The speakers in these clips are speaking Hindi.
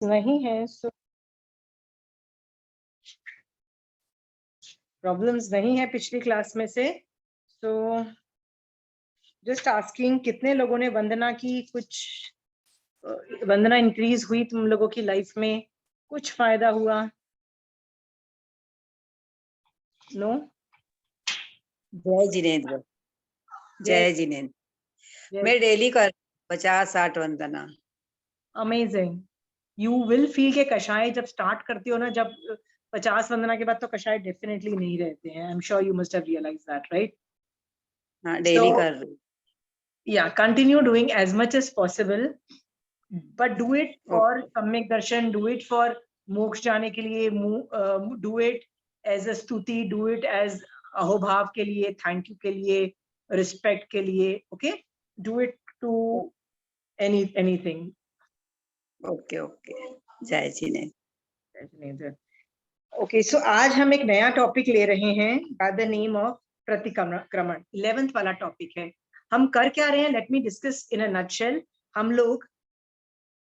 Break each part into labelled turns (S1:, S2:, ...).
S1: नहीं है, सो प्रॉब्लम्स नहीं है पिछली क्लास में से। सो जस्ट आस्किंग, कितने लोगों ने वंदना की, कुछ वंदना इंक्रीज हुई तुम लोगों की लाइफ में, कुछ फायदा हुआ? नो?
S2: जय जिनेन्द्र, जय जिनेन्द्र। मैं डेली कर 50-60 वंदना।
S1: अमेजिंग। यू विल फील के कषाय जब स्टार्ट करती हो ना, जब 50 वंदना के बाद तो कषाय डेफिनेटली नहीं रहते हैं। I am sure you must have realised that, right?
S2: हाँ, डेली कर रही हूँ।
S1: Yeah, continue doing as much as possible, but do it for सम्यक दर्शन, do it for मोक्ष जाने के लिए, do it as a स्तुति, do it as अहोभाव के लिए, थैंक यू के लिए, रिस्पेक्ट के लिए, okay? Do it to anything.
S2: Okay okay, जय जिनेन्द्र।
S1: ओके, सो आज हम एक नया टॉपिक ले रहे हैं बाय द नेम ऑफ प्रतिक्रमण। 11th वाला टॉपिक है। हम कर क्या रहे हैं, let me discuss in a nutshell. हम लोग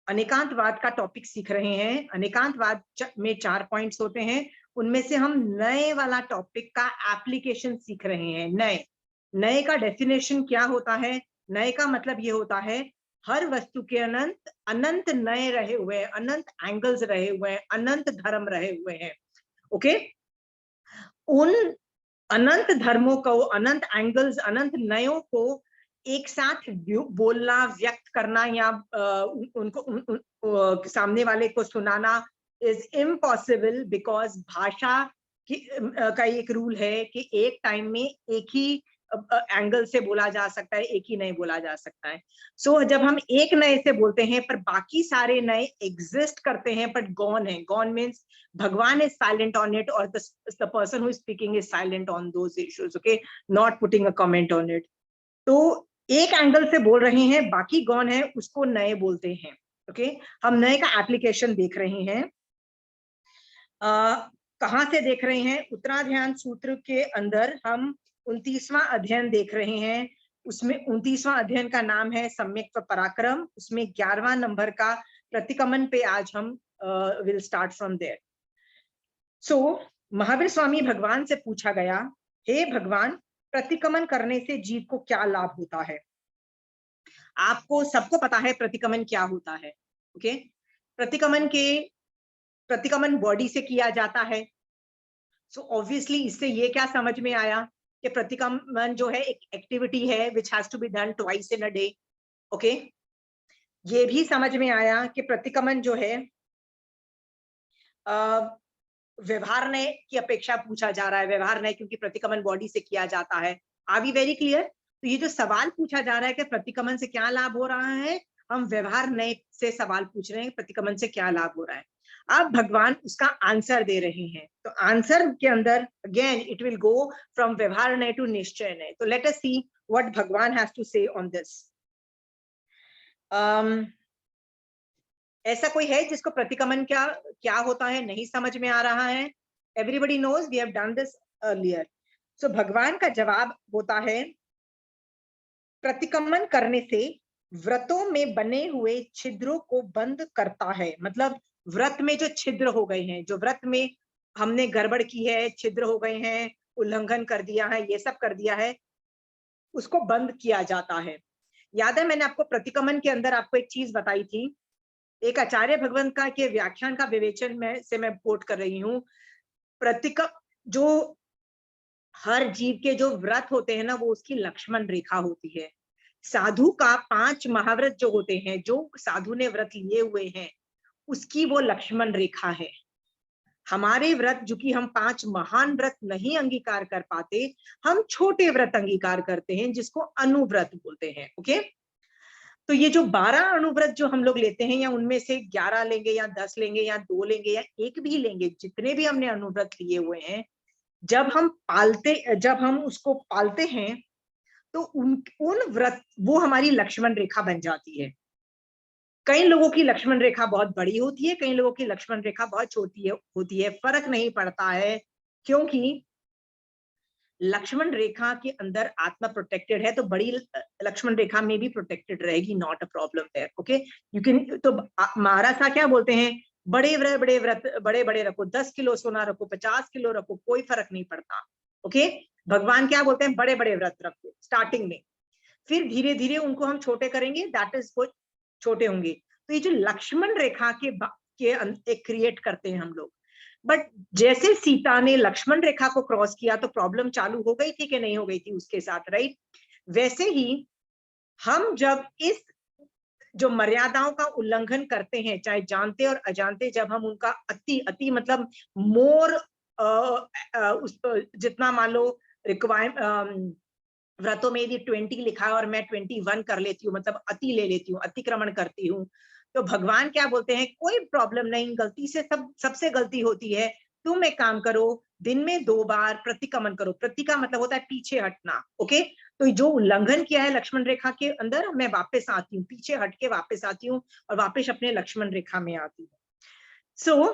S1: अनेकांतवाद का टॉपिक सीख रहे हैं। अनेकांतवाद में 4 पॉइंट्स होते हैं, उनमें से हम नए वाला टॉपिक का एप्लीकेशन सीख रहे हैं। नए का डेफिनेशन क्या होता है? नए का मतलब ये होता है, हर वस्तु के अनंत नए रहे हुए हैं, अनंत एंगल्स रहे हुए हैं, अनंत धर्म रहे हुए हैं। ओके? उन अनंत धर्मों को, अनंत एंगल्स, अनंत नयों को एक साथ बोलना, व्यक्त करना या उनको सामने वाले को सुनाना इज इम्पॉसिबल, बिकॉज भाषा का एक रूल है कि एक टाइम में एक ही एंगल से बोला जा सकता है, एक ही नए बोला जा सकता है। सो जब हम एक नए से बोलते हैं पर बाकी सारे नए एग्जिस्ट करते हैं बट गॉन है, गॉन मीन्स भगवान is silent on it, or the person who is speaking is silent on those issues, okay, not putting a comment on it. तो एक एंगल से बोल रहे हैं, बाकी गॉन है, उसको नए बोलते हैं। ओके, हम नए का एप्लीकेशन देख रहे हैं। कहां से देख रहे हैं? उत्तराध्यान सूत्र के अंदर हम 29वां अध्ययन देख रहे हैं। उसमें 29वां अध्ययन का नाम है सम्यक पराक्रम। उसमें 11वां नंबर का प्रतिक्रमण पे आज हम विल स्टार्ट फ्रॉम देयर। सो महावीर स्वामी भगवान से पूछा गया, हे भगवान, प्रतिक्रमण करने से जीव को क्या लाभ होता है? आपको सबको पता है प्रतिक्रमण क्या होता है। ओके, प्रतिक्रमण बॉडी से किया जाता है। सो ऑब्वियसली इससे ये क्या समझ में आया कि प्रतिक्रमण जो है एक एक्टिविटी है which has to be done twice in a day. Okay, ये भी समझ में आया कि प्रतिक्रमण जो है व्यवहार नय की अपेक्षा पूछा जा रहा है। व्यवहार नय क्योंकि प्रतिक्रमण बॉडी से किया जाता है। Are we very clear? तो ये जो सवाल पूछा जा रहा है कि प्रतिक्रमण से क्या लाभ हो रहा है, हम व्यवहार नय से सवाल पूछ रहे हैं, प्रतिक्रमण से क्या लाभ हो रहा है। अब भगवान उसका आंसर दे रहे हैं। तो आंसर के अंदर again it will go from व्यवहार नय टू निश्चय नय। तो लेट अस सी व्हाट भगवान हैज टू से ऑन दिस। ऐसा कोई है जिसको प्रतिक्रमण क्या होता है नहीं समझ में आ रहा है? Everybody knows, we have done this earlier. So भगवान का जवाब होता है, प्रतिक्रमण करने से व्रतों में बने हुए छिद्रों को बंद करता है। मतलब व्रत में जो छिद्र हो गए हैं, जो व्रत में हमने गड़बड़ की है, छिद्र हो गए हैं, उल्लंघन कर दिया है, ये सब कर दिया है, उसको बंद किया जाता है। याद है मैंने आपको प्रतिक्रमण के अंदर आपको एक चीज बताई थी, एक आचार्य भगवंत का के व्याख्यान का विवेचन में से मैं कोट कर रही हूँ। जो हर जीव के जो व्रत होते हैं ना, वो उसकी लक्ष्मण रेखा होती है। साधु का 5 महाव्रत जो होते हैं, जो साधु ने व्रत लिए हुए हैं, उसकी वो लक्ष्मण रेखा है। हमारे व्रत, जो कि हम 5 महान व्रत नहीं अंगीकार कर पाते, हम छोटे व्रत अंगीकार करते हैं जिसको अनुव्रत बोलते हैं। ओके, तो ये जो 12 अनुव्रत जो हम लोग लेते हैं, या उनमें से 11 लेंगे या 10 लेंगे या 2 लेंगे या 1 भी लेंगे, जितने भी हमने अनुव्रत लिए हुए हैं, जब हम उसको पालते हैं तो उन व्रत वो हमारी लक्ष्मण रेखा बन जाती है। कई लोगों की लक्ष्मण रेखा बहुत बड़ी होती है, कई लोगों की लक्ष्मण रेखा बहुत छोटी होती है, फर्क नहीं पड़ता है, क्योंकि लक्ष्मण रेखा के अंदर आत्मा प्रोटेक्टेड है, तो बड़ी लक्ष्मण रेखा में भी प्रोटेक्टेड रहेगी, not a problem there. Okay, you can. तो महाराज साहब क्या बोलते हैं बड़े बड़े रखो, 10 किलो सोना रखो, 50 किलो रखो, कोई फर्क नहीं पड़ता। ओके, भगवान क्या बोलते हैं, बड़े बड़े व्रत रखो स्टार्टिंग में, फिर धीरे धीरे उनको हम छोटे करेंगे, दैट इज वो छोटे होंगे। तो ये जो लक्ष्मण रेखा के एक क्रिएट करते हैं हम लोग, बट जैसे सीता ने लक्ष्मण रेखा को क्रॉस किया तो प्रॉब्लम चालू हो गई थी कि नहीं हो गई थी उसके साथ, राइट? वैसे ही हम जब इस जो मर्यादाओं का उल्लंघन करते हैं, चाहे जानते और अजानते, जब हम उनका अति अति मतलब मोर जितना मान लो रिक्वायरमेंट, व्रतों में यदि 20 लिखा है और मैं 21 कर लेती हूँ, मतलब अति ले लेती हूँ, अतिक्रमण करती हूँ, तो भगवान क्या बोलते हैं, कोई प्रॉब्लम नहीं, गलती से सबसे गलती होती है, तुम एक काम करो, दिन में 2 बार प्रतिक्रमण करो। प्रति का मतलब होता है पीछे हटना। ओके, तो जो उल्लंघन किया है लक्ष्मण रेखा के अंदर, मैं वापस आती हूँ, पीछे हट के वापस आती हूँ और वापस अपने लक्ष्मण रेखा में आती हूँ। सो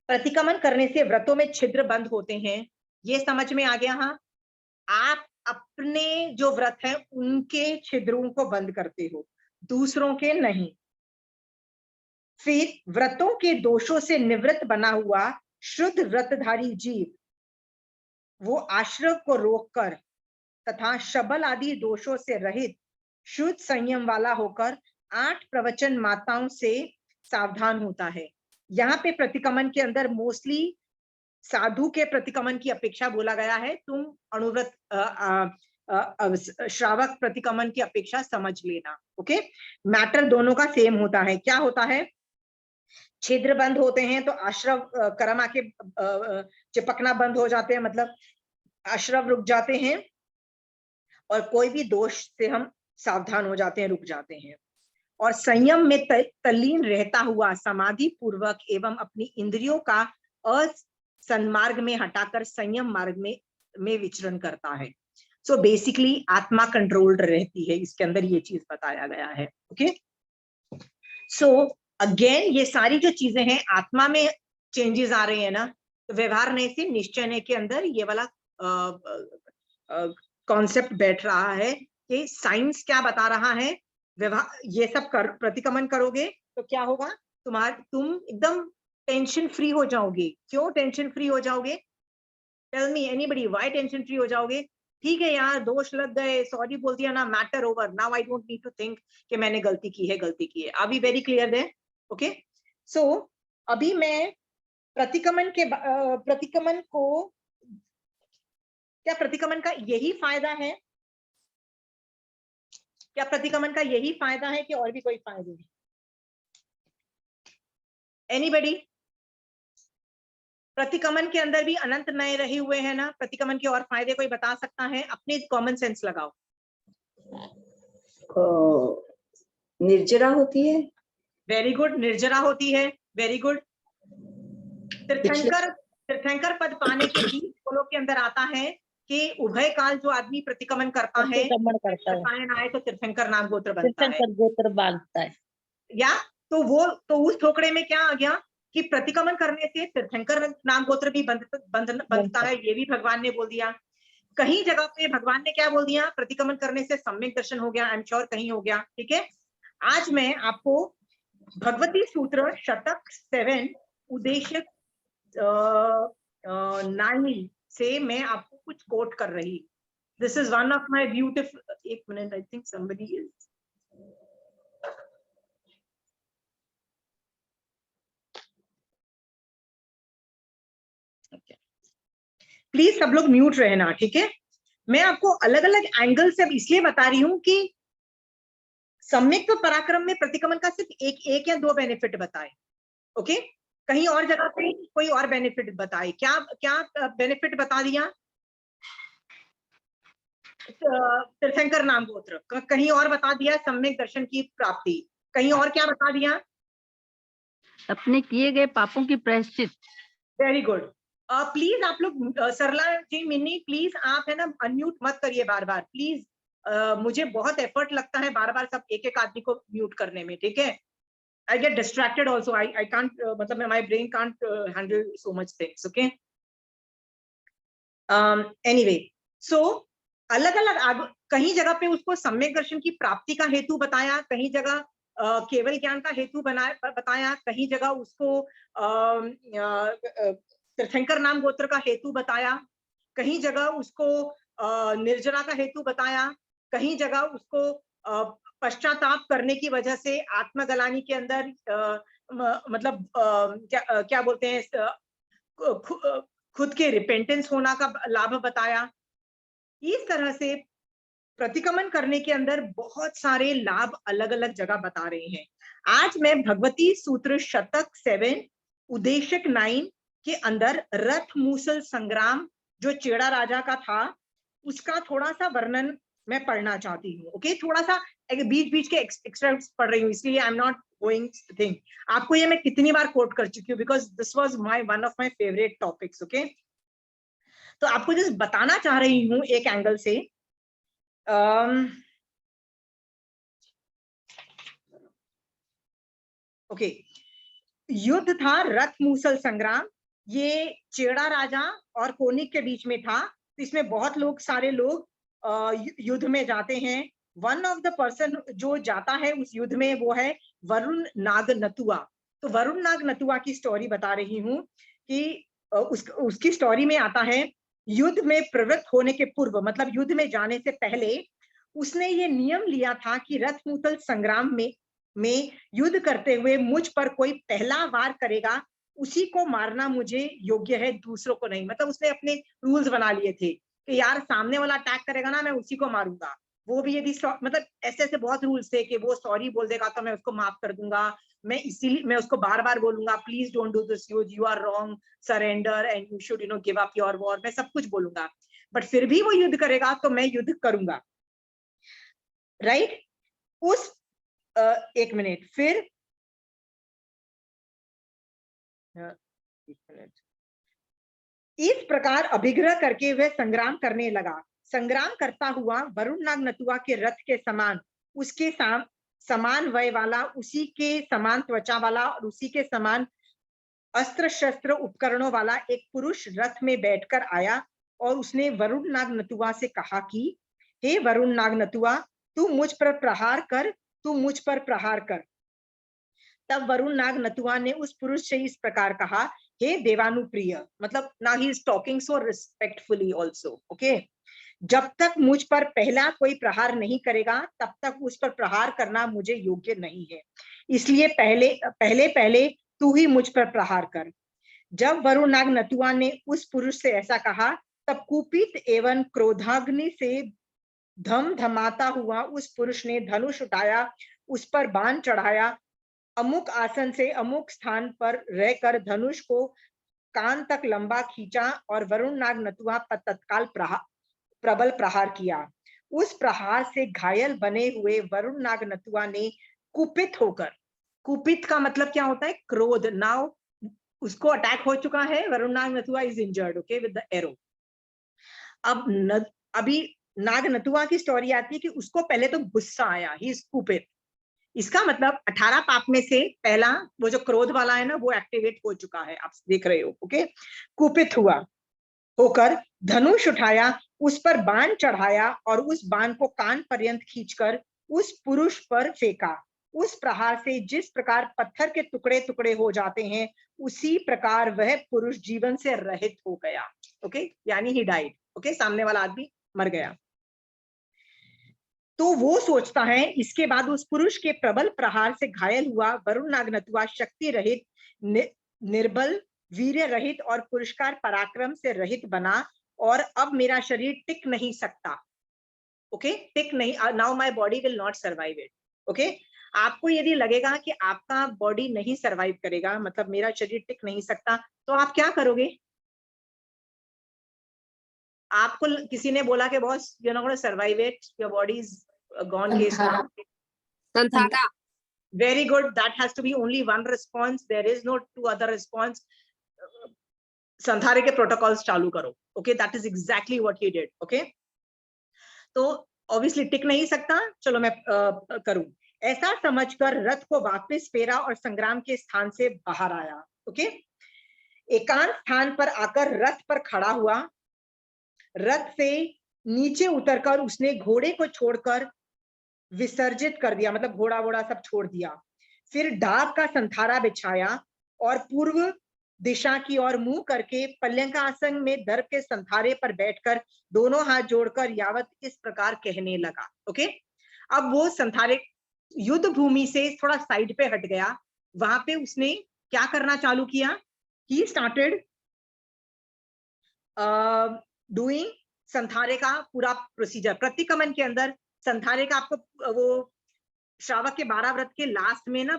S1: प्रतिक्रमण करने से व्रतों में छिद्र बंद होते हैं, ये समझ में आ गया? हाँ, आप अपने जो व्रत है उनके छिद्रों को बंद करते हो, दूसरों के नहीं। फिर व्रतों के दोषों से निवृत्त बना हुआ शुद्ध व्रतधारी जीव, वो आश्रव को रोककर तथा शबल आदि दोषों से रहित शुद्ध संयम वाला होकर 8 प्रवचन माताओं से सावधान होता है। यहाँ पे प्रतिक्रमण के अंदर मोस्टली साधु के प्रतिक्रमण की अपेक्षा बोला गया है, तुम अनुव्रत श्रावक प्रतिक्रमण की अपेक्षा समझ लेना। ओके, मैटर दोनों का सेम होता है। क्या होता है, छिद्र बंद होते हैं तो आश्रव कर्म आके चिपकना बंद हो जाते हैं, मतलब आश्रव रुक जाते हैं, और कोई भी दोष से हम सावधान हो जाते हैं, रुक जाते हैं, और संयम में तल्लीन रहता हुआ समाधि पूर्वक एवं अपनी इंद्रियों का सन्मार्ग में हटाकर संयम मार्ग में विचरण करता है। सो बेसिकली आत्मा कंट्रोल्ड रहती है, इसके अंदर ये चीज बताया गया है। ओके, सो अगेन ये सारी जो चीजें हैं आत्मा में चेंजेस आ रहे हैं ना, तो व्यवहार नहीं से निश्चय नहीं के अंदर ये वाला कॉन्सेप्ट बैठ रहा है कि साइंस क्या बता रहा है, व्यवहार ये सब प्रतिक्रमण करोगे तो क्या होगा, तुम एकदम टेंशन फ्री हो जाओगे। क्यों टेंशन फ्री हो जाओगे? Tell me anybody, why tension free हो जाओगे? ठीक है यार, दोष लग गए, सॉरी बोल दिया ना, matter over, now I don't need to think कि मैंने गलती की है, गलती की है। Are we very clear there? Okay, so अभी मैं प्रतिक्रमण को, क्या प्रतिक्रमण का यही फायदा है? क्या प्रतिक्रमण का यही फायदा है कि और भी कोई फायदे हैं? एनीबडी? प्रतिक्रमण के अंदर भी अनंत नए रहे हुए हैं ना, प्रतिक्रमण के और फायदे कोई बता सकता है? अपने कॉमन सेंस लगाओ।
S2: निर्जरा होती है।
S1: वेरी गुड, निर्जरा होती है, वेरी गुड। तीर्थंकर पद पाने के 20 फलों के अंदर आता है कि उभय काल जो आदमी प्रतिक्रमण करता है, आए तो तीर्थंकर नाम गोत्र बनता है,
S2: गोत्र बांधता है।
S1: या तो उस ठोकरे में क्या आ गया कि प्रतिक्रमण करने से तीर्थंकर नाम गोत्र भी बनता है, ये भी भगवान ने बोल दिया। कहीं जगह पे भगवान ने क्या बोल दिया, प्रतिक्रमण करने से सम्यक दर्शन हो गया, आई एम श्योर कहीं हो गया। ठीक है, आज मैं आपको भगवती सूत्र शतक 7 उद्देश्य 9 से मैं आपको कुछ कोट कर रही। This is one of my beautiful, एक मिनट, I think somebody is, please सब लोग म्यूट रहना, ठीक है? मैं आपको अलग अलग एंगल से इसलिए बता रही हूं कि सम्यक पराक्रम में प्रतिक्रमण का सिर्फ एक या 2 बेनिफिट बताए। ओके, कहीं और जगह पे कोई और बेनिफिट बताए। क्या बेनिफिट बता दिया? तीर्थंकर नाम गोत्र, कहीं और बता दिया सम्यक दर्शन की प्राप्ति, कहीं और क्या बता दिया?
S3: अपने किए गए पापों की प्रायश्चित।
S1: Very good. प्लीज आप लोग, सरला जी, मिन्नी प्लीज आप है ना अनम्यूट मत करिए बार बार प्लीज। मुझे बहुत एफर्ट लगता है बार बार सब एक एक आदमी को म्यूट करने में, ठीक है? I get distracted also. I can't, मतलब my brain can't handle so much things. Okay. Anyway, so अलग अलग कहीं जगह पे उसको सम्यक दर्शन की प्राप्ति का हेतु बताया, कहीं जगह केवल ज्ञान का हेतु बताया, कहीं जगह उसको तीर्थंकर नाम गोत्र का हेतु बताया, कहीं जगह उसको निर्जरा का हेतु बताया, कहीं जगह उसको पश्चाताप करने की वजह से आत्मगलानी के अंदर मतलब क्या बोलते हैं, खुद के रिपेंटेंस होना का लाभ बताया। इस तरह से प्रतिक्रमण करने के अंदर बहुत सारे लाभ अलग अलग जगह बता रहे हैं। आज मैं भगवती सूत्र शतक 7 उद्देशक 9 के अंदर रथ मूसल संग्राम जो चेड़ा राजा का था उसका थोड़ा सा वर्णन मैं पढ़ना चाहती हूँ। ओके, थोड़ा सा बीच बीच के एक्सट्रैक्ट्स पढ़ रही हूँ, इसलिए आई एम नॉट गोइंग थिंग। आपको ये मैं कितनी बार कोट कर चुकी हूँ, because this was one of my favourite topics. Okay, तो आपको जस्ट बताना चाह रही हूँ एक एंगल से। ओके, युद्ध था रथ मूसल संग्राम, ये चेड़ा राजा और कोनिक के बीच में था। तो इसमें बहुत लोग, सारे लोग युद्ध में जाते हैं। वन ऑफ द पर्सन जो जाता है उस युद्ध में वो है वरुण नाग नतुआ। तो वरुण नाग नतुआ की स्टोरी बता रही हूँ कि उसकी स्टोरी में आता है, युद्ध में प्रवृत्त होने के पूर्व, मतलब युद्ध में जाने से पहले उसने ये नियम लिया था कि रथ मूसल संग्राम में युद्ध करते हुए मुझ पर कोई पहला वार करेगा उसी को मारना मुझे योग्य है, दूसरों को नहीं। मतलब उसने अपने रूल्स बना लिए थे कि यार सामने वाला अटैक करेगा ना, मैं उसी को मारूंगा। वो भी यदि मतलब ऐसे ऐसे बहुत रूल्स थे कि वो सॉरी बोल देगा तो मैं उसको माफ कर दूंगा। मैं इसीलिए मैं उसको बार बार बोलूंगा please don't do this, you are wrong, surrender and you should give up your war. मैं सब कुछ बोलूंगा, बट फिर भी वो युद्ध करेगा तो मैं युद्ध करूंगा। राइट? उस एक मिनट, फिर इस प्रकार अभिग्रह करके वह संग्राम करने लगा। संग्राम करता हुआ वरुण नाग नतुआ के रथ के समान, उसके समान वय वाला, उसी के समान त्वचा वाला और उसी के समान अस्त्र शस्त्र उपकरणों वाला एक पुरुष रथ में बैठकर आया और उसने वरुण नाग नतुआ से कहा कि हे वरुण नाग नतुआ, तू मुझ पर प्रहार कर, तू मुझ पर प्रहार कर। तब वरुण नाग नतुआ ने उस पुरुष से इस प्रकार कहा, हे देवानुप्रिय, मतलब now he is talking so respectfully also. Okay, जब तक मुझ पर पहला कोई प्रहार नहीं करेगा तब तक उस पर प्रहार करना मुझे योग्य नहीं है, इसलिए पहले तू ही मुझ पर प्रहार कर। जब वरुण नाग नतुआ ने उस पुरुष से ऐसा कहा तब कुपित एवं क्रोधाग्नि से धमधमाता हुआ उस पुरुष ने धनुष उठाया, उस पर बाण चढ़ाया, अमुक आसन से अमुक स्थान पर रहकर धनुष को कान तक लंबा खींचा और वरुण नाग नतुआ पर तत्काल प्रबल प्रहार किया। उस प्रहार से घायल बने हुए वरुण नाग नतुआ ने कुपित होकर, कुपित का मतलब क्या होता है? क्रोध। नाउ उसको अटैक हो चुका है, वरुण नाग नतुआ is injured, okay, with the arrow. अब अभी नाग नतुआ की स्टोरी आती है कि उसको पहले तो गुस्सा आया, ही इज कुपित। इसका मतलब 18 पाप में से पहला वो जो क्रोध वाला है ना, वो एक्टिवेट हो चुका है, आप देख रहे हो। ओके, कुपित हुआ होकर धनुष उठाया, उस पर बाण चढ़ाया और उस बाण को कान पर्यंत खींचकर उस पुरुष पर फेंका। उस प्रहार से जिस प्रकार पत्थर के टुकड़े टुकड़े हो जाते हैं, उसी प्रकार वह पुरुष जीवन से रहित हो गया। ओके, यानी ही डाइड। ओके, सामने वाला आदमी मर गया। तो वो सोचता है, इसके बाद उस पुरुष के प्रबल प्रहार से घायल हुआ वरुण नाग नतुआ शक्ति रहित, निर्बल, वीर्य रहित और पुरस्कार पराक्रम से रहित बना और अब मेरा शरीर टिक नहीं सकता। ओके, टिक नहीं, now my body will not survive it. Okay, आपको यदि लगेगा कि आपका बॉडी नहीं सर्वाइव करेगा, मतलब मेरा शरीर टिक नहीं सकता, तो आप क्या करोगे? आपको किसी ने बोला कि boss you are not gonna survive it, your body is gone case.
S2: Santhara.
S1: Very good. That has to be only one response. There is no two other response. संथारे के प्रोटोकॉल्स चालू करो। Okay, that is exactly what he did. Okay, तो obviously टिक नहीं सकता, चलो मैं करूं। ऐसा समझकर रथ को वापस फेरा और संग्राम के स्थान से बाहर आया। ओके, एकांत स्थान पर आकर रथ पर खड़ा हुआ। रथ से नीचे उतरकर उसने घोड़े को छोड़कर विसर्जित कर दिया, मतलब घोड़ा वोड़ा सब छोड़ दिया। फिर डाक का संथारा बिछाया और पूर्व दिशा की ओर मुंह करके पर्यंकासन में दर्प के संथारे पर बैठकर दोनों हाथ जोड़कर यावत इस प्रकार कहने लगा। ओके, अब वो संथारे युद्ध भूमि से थोड़ा साइड पे हट गया, वहां पे उसने क्या करना चालू किया, ही स्टार्टेड डूइंग संथारे का पूरा प्रोसीजर। प्रतिक्रमण के अंदर संथारे का आपको वो श्रावक के 12 व्रत के लास्ट में ना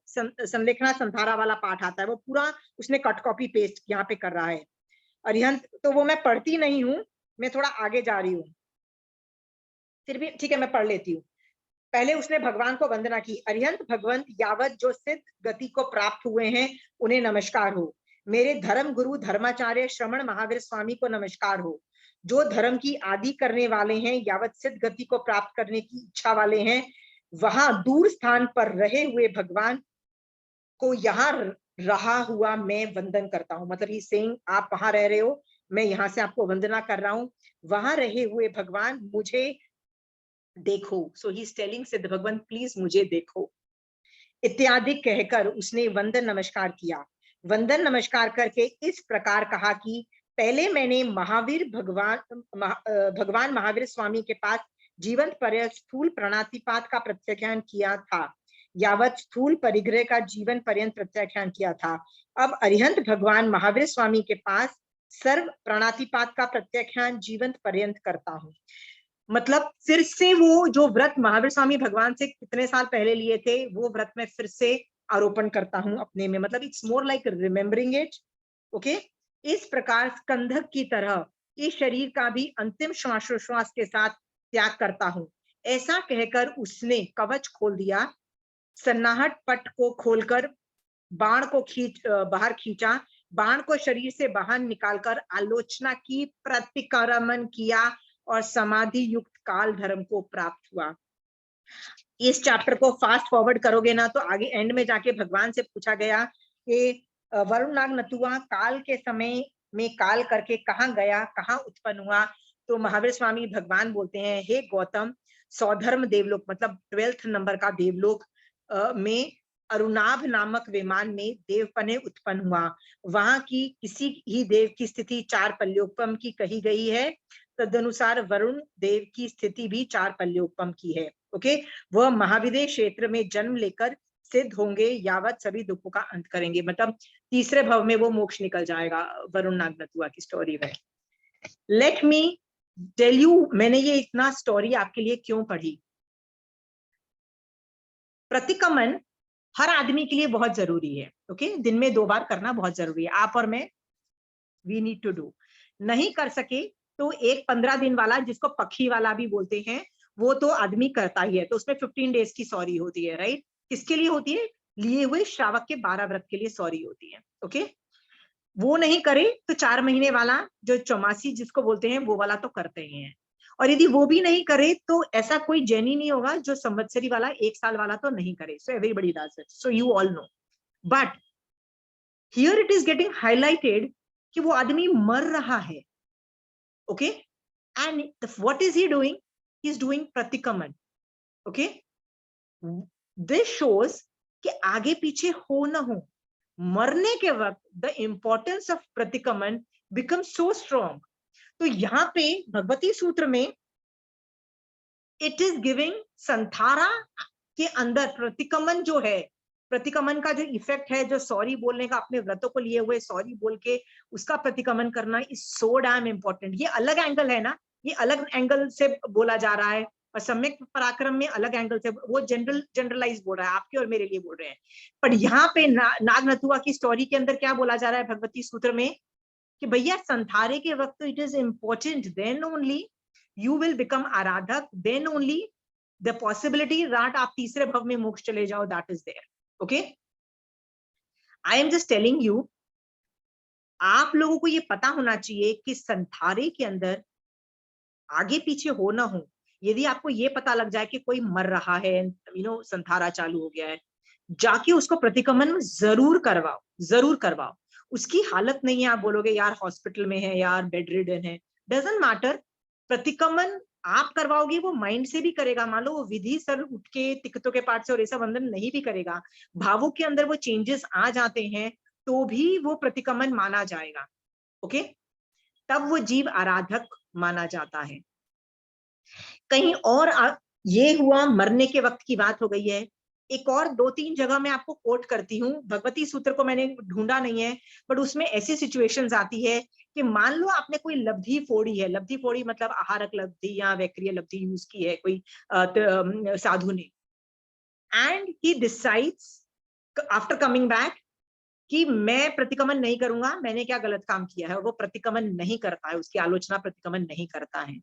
S1: संलेखना संथारा वाला पाठ आता है, वो पूरा उसने कट कॉपी पेस्ट यहाँ पे कर रहा है। अरिहंत तो वो मैं पढ़ती नहीं हूँ, मैं थोड़ा आगे जा रही हूँ, फिर भी ठीक है मैं पढ़ लेती हूँ। पहले उसने भगवान को वंदना की। अरिहंत भगवंत यावत जो सिद्ध गति को प्राप्त हुए हैं उन्हें नमस्कार हो। मेरे धर्म गुरु धर्माचार्य श्रमण महावीर स्वामी को नमस्कार हो। जो धर्म की आदि करने वाले हैं, यावत सिद्ध गति को प्राप्त करने की इच्छा वाले हैं, वहां दूर स्थान पर रहे हुए भगवान को यहाँ रहा हुआ मैं वंदन करता हूँ। मतलब ये सेइंग आप वहां रह रहे हो, मैं यहाँ से आपको वंदना कर रहा हूँ, वहां रहे हुए भगवान मुझे देखो। सो ही इज टेलिंग सिद्ध भगवंत प्लीज मुझे देखो इत्यादि कहकर उसने वंदन नमस्कार किया। वंदन नमस्कार करके इस प्रकार कहा कि पहले मैंने भगवान महावीर स्वामी के पास जीवंत पर्यंत स्थूल प्राणातिपात का प्रत्याख्यान किया था, यावत स्थूल परिग्रह का जीवन पर्यंत प्रत्याख्यान किया था। अब अरिहंत भगवान महावीर स्वामी के पास सर्व प्राणातिपात का प्रत्याख्यान जीवंत पर्यंत करता हूँ। मतलब फिर से वो जो व्रत महावीर स्वामी भगवान से कितने साल पहले लिए थे, वो व्रत में फिर से आरोपण करता हूं अपने में। मतलब it's more like remembering it. Okay, इस प्रकार स्कंधक की तरह इस शरीर का भी अंतिम श्वासोश्वास के साथ त्याग करता हूं। ऐसा कहकर उसने कवच खोल दिया, सन्नाहट पट को खोलकर बाण को बाहर खींचा, बाण को शरीर से बाहर निकालकर आलोचना की, प्रतिक्रमण किया और समाधि युक्त काल धर्म को प्राप्त हुआ। इस चैप्टर को फास्ट फॉरवर्ड करोगे ना तो आगे एंड में जाके भगवान से पूछा गया कि वरुण नाग नतुआ काल के समय में काल करके कहाँ गया, कहाँ उत्पन्न हुआ। तो महावीर स्वामी भगवान बोलते हैं, हे गौतम, सौधर्म देवलोक मतलब 12th नंबर का देवलोक में अरुणाभ नामक विमान में देवपने उत्पन्न हुआ। वहां की किसी ही देव की स्थिति 4 पल्योपम की कही गई है, तदनुसार वरुण देव की स्थिति भी 4 पल्योपम की है। ओके, वह महाविदेह क्षेत्र में जन्म लेकर सिद्ध होंगे, यावत सभी दुखों का अंत करेंगे। मतलब तीसरे भव में वो मोक्ष निकल जाएगा। वरुण नागनतुआ की स्टोरी है। लेट मी टेल यू, मैंने ये इतना स्टोरी आपके लिए क्यों पढ़ी। प्रतिक्रमण हर आदमी के लिए बहुत जरूरी है। ओके, दिन में 2 बार करना बहुत जरूरी है। आप और मैं, वी नीड टू डू। नहीं कर सके तो एक 15 दिन वाला, जिसको पक्षी वाला भी बोलते हैं, वो तो आदमी करता ही है। तो उसमें 15 डेज की सॉरी होती है, राइट। किसके लिए होती है? लिए हुए श्रावक के 12 व्रत के लिए सॉरी होती है। ओके, वो नहीं करे तो 4 महीने वाला जो चौमासी जिसको बोलते हैं वो वाला तो करते ही हैं। और यदि वो भी नहीं करे तो ऐसा कोई जैनी नहीं होगा जो संवत्सरी वाला 1 साल वाला तो नहीं करे। So everybody does it, so you all know. But here it is getting highlighted कि वो आदमी मर रहा है। Okay, and what is he doing? He is doing pratikraman. Okay, this shows कि आगे पीछे हो ना हो, मरने के वक्त the importance of pratikraman become so strong. तो यहाँ पे भगवती सूत्र में इट इज गिविंग संथारा के अंदर प्रतिक्रमण जो है, प्रतिक्रमण का जो इफेक्ट है, जो सॉरी बोलने का, अपने व्रतों को लिए हुए सॉरी बोल के उसका प्रतिक्रमण करना इज सो डैम इंपॉर्टेंट। ये अलग एंगल है ना, ये अलग एंगल से बोला जा रहा है। और सम्यक पराक्रम में अलग एंगल से, वो जनरलाइज बोल रहा है, आपके और मेरे लिए बोल रहे हैं। पर यहाँ पे नागनतुआ की स्टोरी के अंदर क्या बोला जा रहा है भगवती सूत्र में कि भैया संथारे के वक्त तो it is important, then only you will become aradhak, then only the possibility that आप तीसरे भव में मोक्ष चले जाओ, that is there. Okay, I am just telling you, आप लोगों को ये पता होना चाहिए कि संथारे के अंदर आगे पीछे हो ना हो, यदि आपको ये पता लग जाए कि कोई मर रहा है, संथारा चालू हो गया है, जाके उसको प्रतिक्रमण जरूर करवाओ, जरूर करवाओ। उसकी हालत नहीं है, आप बोलोगे यार हॉस्पिटल में है, यार बेड रिडन है, डजंट मैटर। प्रतिक्रमण आप करवाओगे वो माइंड से भी करेगा, मान लो वो विधि सर उठ के तिक्तों के पाठ से और रेसा बंधन नहीं भी करेगा, भावों के अंदर वो चेंजेस आ जाते हैं तो भी वो प्रतिक्रमण माना जाएगा। ओके, तब वो जीव आराधक माना जाता है। कहीं और ये हुआ मरने के वक्त की बात हो गई है। एक और 2-3 जगह मैं आपको कोट करती हूँ, भगवती सूत्र को मैंने ढूंढा नहीं है, बट उसमें ऐसी सिचुएशंस आती है कि मान लो आपने कोई लब्धि फोड़ी है, लब्धि फोड़ी मतलब आहारक लब्धि या वैक्रिय लब्धि यूज की है कोई साधु ने, and he decides after coming back कि मैं प्रतिक्रमण नहीं करूंगा, मैंने क्या गलत काम किया है, और वो प्रतिक्रमण नहीं करता है, उसकी आलोचना प्रतिक्रमण नहीं करता है,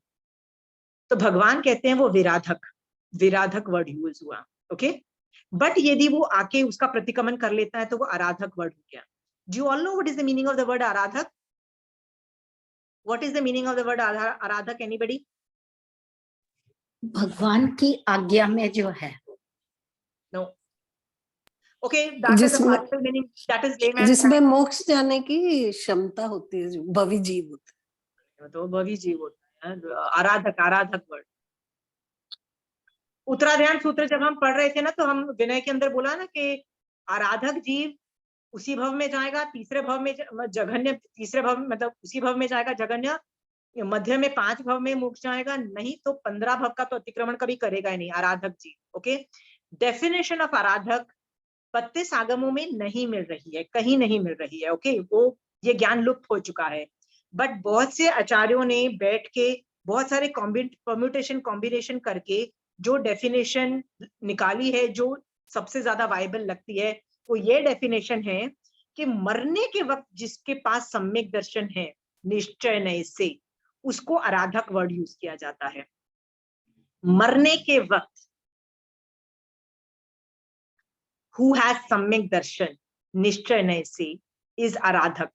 S1: तो भगवान कहते हैं वो विराधक, विराधक वर्ड यूज हुआ। ओके, बट यदि वो आके उसका प्रतिक्रमण कर लेता है तो वो आराधक वर्ड हो गया। Do you all know what is the meaning of the word aradhak? What is the meaning of the word aradhak? Anybody?
S4: भगवान की आज्ञा में जो है।
S1: No. Okay, that is the
S5: जिसमें
S1: particle meaning, that is layman.
S5: जिसमें मोक्ष जाने की क्षमता होती है, जो भवी जीव होता
S1: तो भवी जीव होता है आराधक, आराधक वर्ड। उत्तराध्यान सूत्र जब हम पढ़ रहे थे ना, तो हम विनय के अंदर बोला ना कि आराधक जीव उसी भव में जाएगा, तीसरे भव में जघन्य, तीसरे भव मतलब उसी भव में जाएगा जघन्य, मध्य में 5 भव में मोक्ष जाएगा, नहीं तो 15 भव का तो अतिक्रमण कभी करेगा ही नहीं आराधक जीव। ओके, डेफिनेशन ऑफ आराधक बत्तीस आगमों में नहीं मिल रही है, कहीं नहीं मिल रही है। ओके, वो ये ज्ञान लुप्त हो चुका है, बट बहुत से आचार्यों ने बैठ के बहुत सारे परम्यूटेशन कॉम्बिनेशन करके जो डेफिनेशन निकाली है, जो सबसे ज्यादा वायबल लगती है, वो ये डेफिनेशन है कि मरने के वक्त जिसके पास सम्यक दर्शन है निश्चय नय से, उसको आराधक वर्ड यूज किया जाता है। मरने के वक्त who has सम्यक दर्शन निश्चय नय से is आराधक।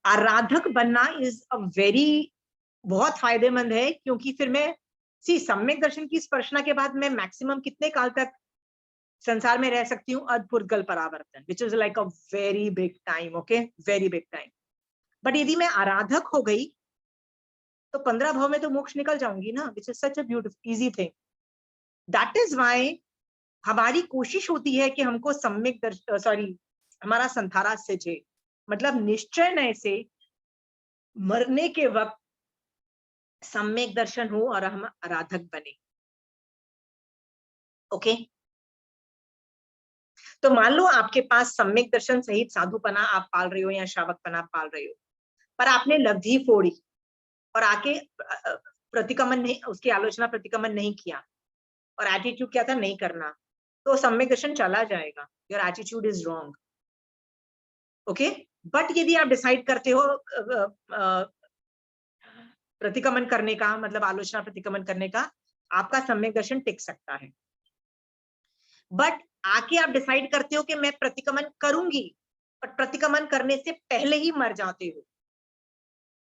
S1: आराधक बनना इज अ वेरी, बहुत फायदेमंद है, क्योंकि फिर मैं सम्यक दर्शन की स्पर्शना के बाद मैं मैक्सिमम कितने काल तक संसार में रह सकती हूँ? अद्भुतगल परावर्तन, which is like a very big time. Okay, very big time. But यदि मैं आराधक हो गई तो 15 भाव में तो मोक्ष निकल जाऊंगी ना, which is such a beautiful easy thing. That is why हमारी कोशिश होती है कि हमको सम्यक दर्शन, सॉरी, हमारा संथारा सिजे, मतलब निश्चय नय से मरने के वक्त सम्यक दर्शन हो और हम आराधक बने। ओके, तो मान लो आपके पास सम्यक दर्शन सहित साधुपना आप पाल रहे हो या श्रावकपना आप पाल रहे हो, पर आपने लब्धि फोड़ी और आके प्रतिक्रमण नहीं, उसकी आलोचना प्रतिक्रमण नहीं किया, और एटीट्यूड क्या था? नहीं करना, तो सम्यक दर्शन चला जाएगा। Your attitude is wrong. Okay, but यदि आप डिसाइड करते हो प्रतिक्रमण करने का, मतलब आलोचना प्रतिक्रमण करने का, आपका सम्यक दर्शन टिक सकता है। बट आके आप डिसाइड करते हो कि मैं प्रतिक्रमण करूंगी, बट प्रतिक्रमण करने से पहले ही मर जाते हो,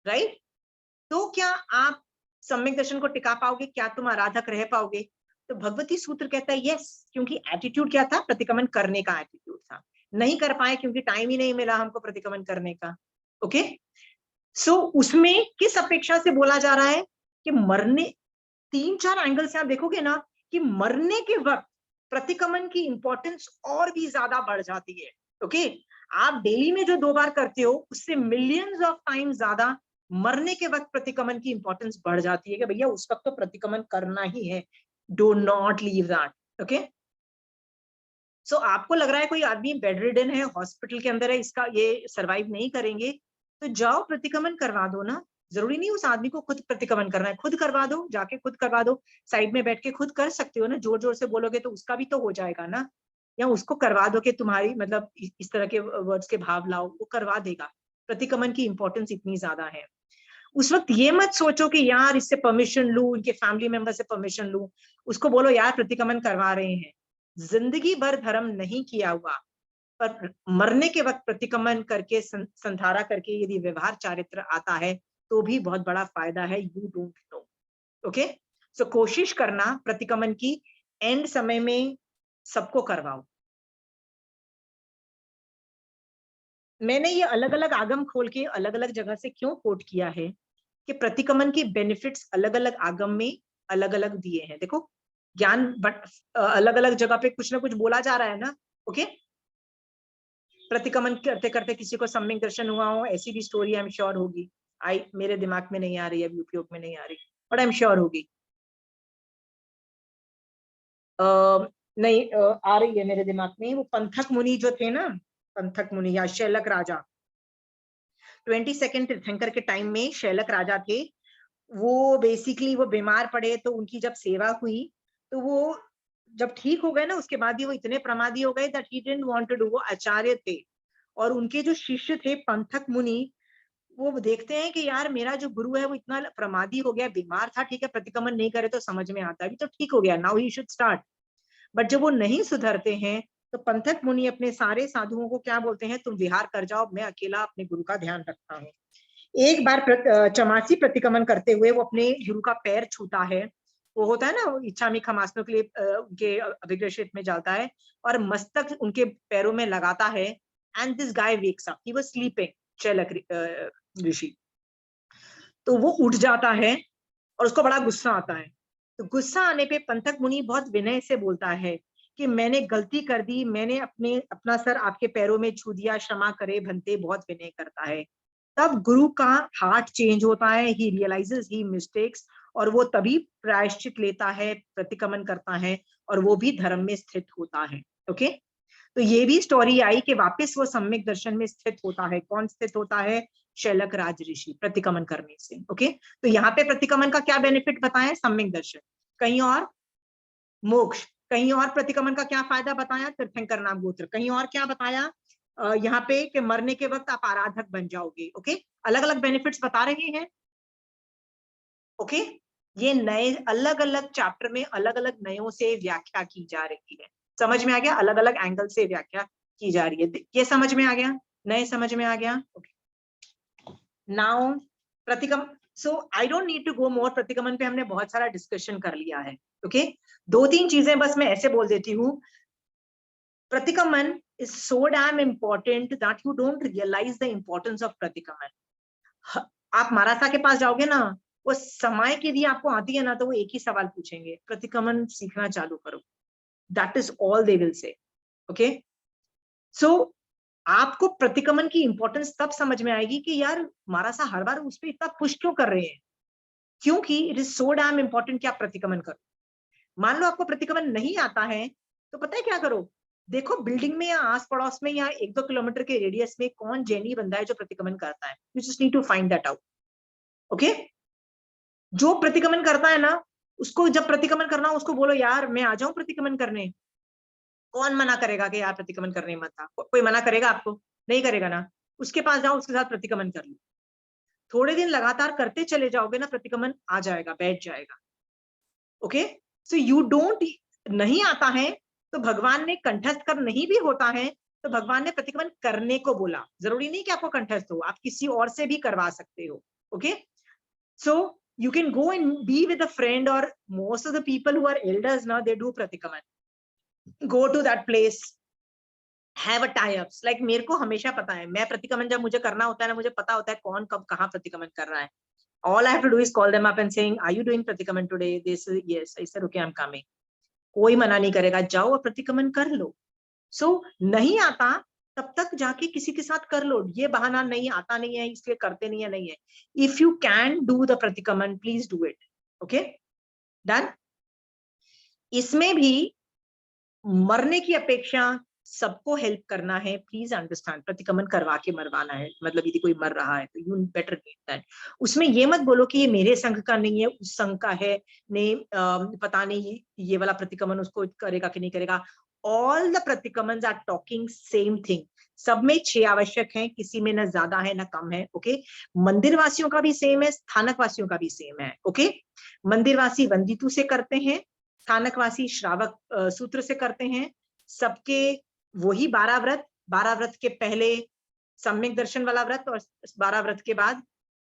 S1: राइट? तो क्या आप सम्यक दर्शन को टिका पाओगे? क्या तुम आराधक रह पाओगे? तो भगवती सूत्र कहता है यस, क्योंकि एटीट्यूड क्या था? प्रतिक्रमण करने का एटीट्यूड था। नहीं कर पाए क्योंकि टाइम ही नहीं मिला हमको प्रतिक्रमण करने का। ओके, सो उसमें किस अपेक्षा से बोला जा रहा है कि मरने, 3-4 एंगल से आप देखोगे ना कि मरने के वक्त प्रतिक्रमण की इंपॉर्टेंस और भी ज्यादा बढ़ जाती है। ओके, आप डेली में जो 2 बार करते हो उससे मिलियंस ऑफ टाइम ज्यादा मरने के वक्त प्रतिक्रमण की इंपॉर्टेंस बढ़ जाती है कि भैया उस वक्त तो प्रतिक्रमण करना ही है, do not leave that. Okay, so आपको लग रहा है कोई आदमी बेड रिडन है, हॉस्पिटल के अंदर है, इसका ये सरवाइव नहीं करेंगे, तो जाओ प्रतिक्रमण करवा दो ना। जरूरी नहीं उस आदमी को खुद प्रतिक्रमण करना है, खुद करवा दो, जाके खुद करवा दो, साइड में बैठ के खुद कर सकते हो ना, जोर जोर से बोलोगे तो उसका भी तो हो जाएगा ना, या उसको करवा दो कि तुम्हारी मतलब इस तरह के वर्ड्स के भाव लाओ, वो करवा देगा। प्रतिक्रमण की इंपॉर्टेंस इतनी ज्यादा है। उस वक्त ये मत सोचो कि यार इससे परमिशन लूं, उनके फैमिली मेंबर से परमिशन लूं, उसको बोलो यार प्रतिक्रमण करवा रहे हैं, जिंदगी भर धर्म नहीं किया हुआ पर मरने के वक्त प्रतिक्रमण करके संधारा करके यदि व्यवहार चारित्र आता है तो भी बहुत बड़ा फायदा है। You don't know. ओके, सो कोशिश करना प्रतिक्रमण की एंड समय में सबको करवाओ। मैंने ये अलग अलग आगम खोल के अलग अलग जगह से क्यों कोट किया है कि प्रतिक्रमण के बेनिफिट्स अलग अलग आगम में अलग अलग दिए हैं। देखो ज्ञान बट अलग अलग जगह पे कुछ ना कुछ बोला जा रहा है ना। ओके, प्रतिक्रमण करते करते किसी को सम्यक दर्शन हुआ हो, ऐसी भी स्टोरी आई एम श्योर होगी। मेरे दिमाग में नहीं आ रही, अभी उपयोग में नहीं आ रही, बट आई एम श्योर होगी। नहीं आ रही है मेरे दिमाग में। वो पंथक मुनि जो थे ना, पंथक मुनि या शैलक राजा, 22nd तीर्थंकर के टाइम में शैलक राजा थे। वो बेसिकली वो बीमार पड़े तो उनकी जब सेवा हुई तो वो जब ठीक हो गए ना, उसके बाद ही वो इतने प्रमादी हो गए that he didn't want to do. वो आचार्य थे और उनके जो शिष्य थे पंथक मुनि, वो देखते हैं कि यार मेरा जो गुरु है वो इतना प्रमादी हो गया, बीमार था, ठीक है, प्रतिक्रमण नहीं करे तो समझ में आता है, अभी तो ठीक हो गया, now he should start. But जब वो नहीं सुधरते हैं तो पंथक मुनि अपने सारे साधुओं को क्या बोलते हैं, तुम विहार कर जाओ, मैं अकेला अपने गुरु का ध्यान रखता हूँ। एक बार चमासी प्रतिक्रमण करते हुए वो अपने गुरु का पैर छूता है। वो होता है ना, इच्छा में खमासनों के लिए उनके अभिग्रह क्षेत्र में जाता है और मस्तक उनके पैरों में लगाता है। And this guy wakes up, he was sleeping, Shailak Rishi. तो वो उठ जाता है और उसको बड़ा गुस्सा आता है। तो गुस्सा आने पे पंथक मुनि बहुत विनय से बोलता है कि मैंने गलती कर दी, मैंने अपना सर आपके पैरों में छू दिया, क्षमा करे भंते, बहुत विनय करता है। तब गुरु का हार्ट चेंज होता है, ही रियलाइजेस ही मिस्टेक्स, और वो तभी प्रायश्चित लेता है, प्रतिक्रमण करता है और वो भी धर्म में स्थित होता है। ओके, तो ये भी स्टोरी आई कि वापस वो सम्यक दर्शन में स्थित होता है। कौन स्थित होता है? शैलक राज ऋषि, प्रतिक्रमण करने से। ओके, तो यहाँ पे प्रतिक्रमण का क्या बेनिफिट बताया? सम्यक दर्शन। कहीं और मोक्ष, कहीं और प्रतिक्रमण का क्या फायदा बताया? तीर्थंकर नाम गोत्र। कहीं और क्या बताया यहाँ पे कि मरने के वक्त आप आराधक बन जाओगे। ओके, अलग अलग बेनिफिट्स बता रहे हैं। ओके, ये नए अलग अलग चैप्टर में अलग अलग नयों से व्याख्या की जा रही है। समझ में आ गया? अलग अलग एंगल से व्याख्या की जा रही है। ये समझ में आ गया? नए समझ में आ गया? Okay, now pratikraman, so I don't need to go more. प्रतिक्रमण पे हमने बहुत सारा डिस्कशन कर लिया है। ओके, दो तीन चीजें बस मैं ऐसे बोल देती हूँ। प्रतिक्रमण is so damn important that you don't realize the importance of प्रतिक्रमण। आप मारासा के पास जाओगे ना, वो समय की यदि आपको आती है ना, तो वो एक ही सवाल पूछेंगे, प्रतिक्रमण सीखना चालू करो। That is all they will say. Okay, so आपको प्रतिक्रमण की इंपॉर्टेंस तब समझ में आएगी कि यार मारासा हर बार उस पर इतना पुश क्यों कर रहे हैं, क्योंकि it is so damn important कि आप प्रतिक्रमण करो। मान लो आपको प्रतिक्रमण नहीं आता है तो पता है क्या करो, देखो बिल्डिंग में या आस पड़ोस में या 1-2 किलोमीटर के रेडियस में कौन जैनी बंदा है जो प्रतिक्रमण करता है। You just need to find that out. Okay, जो प्रतिक्रमण करता है ना, उसको जब प्रतिक्रमण करना हो उसको बोलो यार मैं आ जाऊं प्रतिक्रमण करने। कौन मना करेगा कि यार प्रतिक्रमण करने मत आ? कोई मना करेगा आपको? नहीं करेगा ना। उसके पास जाओ, उसके साथ प्रतिक्रमण कर लो। थोड़े दिन लगातार करते चले जाओगे ना, प्रतिक्रमण आ जाएगा, बैठ जाएगा। ओके, सो यू डोंट, नहीं आता है तो भगवान ने कंठस्थ कर, नहीं भी होता है तो भगवान ने प्रतिक्रमण करने को बोला। जरूरी नहीं कि आपको कंठस्थ हो, आप किसी और से भी करवा सकते हो। Okay, so you can go and be with a friend, or most of the people who are elders now, they do प्रतिक्रमण। go to that place, have a tie-ups, like मेरे को हमेशा पता है, मैं प्रतिक्रमण जब मुझे करना होता है ना, मुझे पता होता है कौन कब कहाँ प्रतिक्रमण कर रहा है। all I have to do is call them up and saying, are you doing प्रतिक्रमण today? They say yes. I said okay, I'm coming. कोई मना नहीं करेगा, जाओ और प्रतिक्रमण कर लो। सो नहीं आता तब तक जाके किसी के साथ कर लो। ये बहाना नहीं आता नहीं है इसलिए करते नहीं है, नहीं है। If you can do the pratikraman, please do it. Okay, done. इसमें भी मरने की अपेक्षा सबको हेल्प करना है, प्लीज अंडरस्टैंड। प्रतिक्रमण करवा के मरवाना है, मतलब यदि कोई मर रहा है तो यू बेटर नीड दैट। उसमें ये मत बोलो कि ये मेरे संघ का नहीं है, उस संघ का है, ने पता नहीं ये वाला प्रतिक्रमण उसको करेगा कि नहीं करेगा। All the pratikraman are talking same thing. सब में 6 आवश्यक हैं, किसी में ना ज्यादा है ना कम है। ओके, मंदिर वासियों का भी सेम है, स्थानक वासियों का भी सेम है। ओके, मंदिरवासी वंदितु से करते हैं, स्थानकवासी श्रावक सूत्र से करते हैं। सबके वही 12 व्रत, 12 व्रत के पहले सम्यक दर्शन वाला व्रत और 12 व्रत के बाद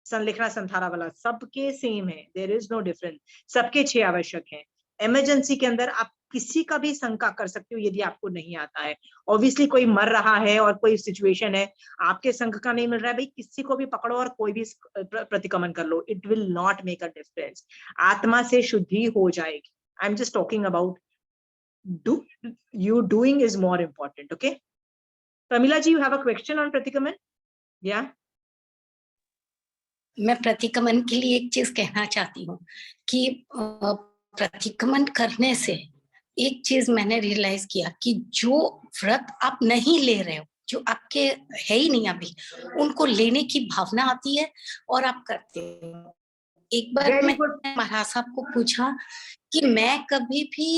S1: संलेखना संथारा वाला, सबके सेम है, देयर इज नो डिफरेंस। सबके 6 आवश्यक हैं। इमरजेंसी के अंदर आप किसी का भी संघ का कर सकते हो यदि आपको नहीं आता है। ऑब्वियसली कोई मर रहा है और कोई सिचुएशन है, आपके संघ का नहीं मिल रहा है, भाई किसी को भी पकड़ो और कोई भी प्रतिक्रमण कर लो, it will not make a difference. आत्मा से शुद्धि हो जाएगी। I am just talking about doing is more important. Okay, Pramila ji, you have a question on प्रतिक्रमण? Yeah.
S4: मैं प्रतिक्रमण के लिए एक चीज कहना चाहती हूँ कि प्रतिक्रमण करने से एक चीज मैंने रियलाइज किया कि जो व्रत आप नहीं ले रहे हो, जो आपके है ही नहीं अभी, उनको लेने की भावना आती है और आप करते हो। एक बार
S1: Very
S4: मैं
S1: good.
S4: महाराज साहब को पूछा कि मैं कभी भी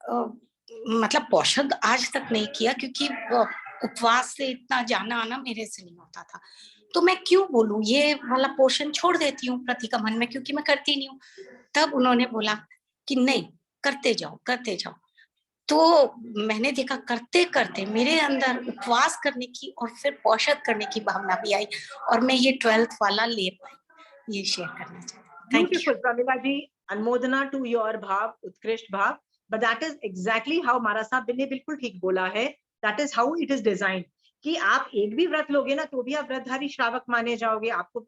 S4: मतलब पोषण आज तक नहीं किया, क्योंकि उपवास से इतना जाना आना मेरे से नहीं होता था, तो मैं क्यों बोलूं ये वाला पोषण छोड़ देती हूँ प्रतिक्रमण में, क्योंकि मैं करती नहीं हूँ। तब उन्होंने बोला कि नहीं, करते जाओ करते जाओ। तो मैंने देखा करते करते मेरे अंदर उपवास करने की और फिर पोषण करने की भावना भी आई और मैं ये 12th वाला ले पाई। ये शेयर करना चाहती हूँ। Thank you.
S1: Beautiful, Pramila ji. अनुमोदना to your भाव, उत्कृष्ट भाव। But that is exactly how महाराज साहब ने बिल्कुल ठीक बोला है। That is how it is designed. कि आप एक भी व्रत लोगे ना तो भी आप व्रतधारी श्रावक माने जाओगे, आपको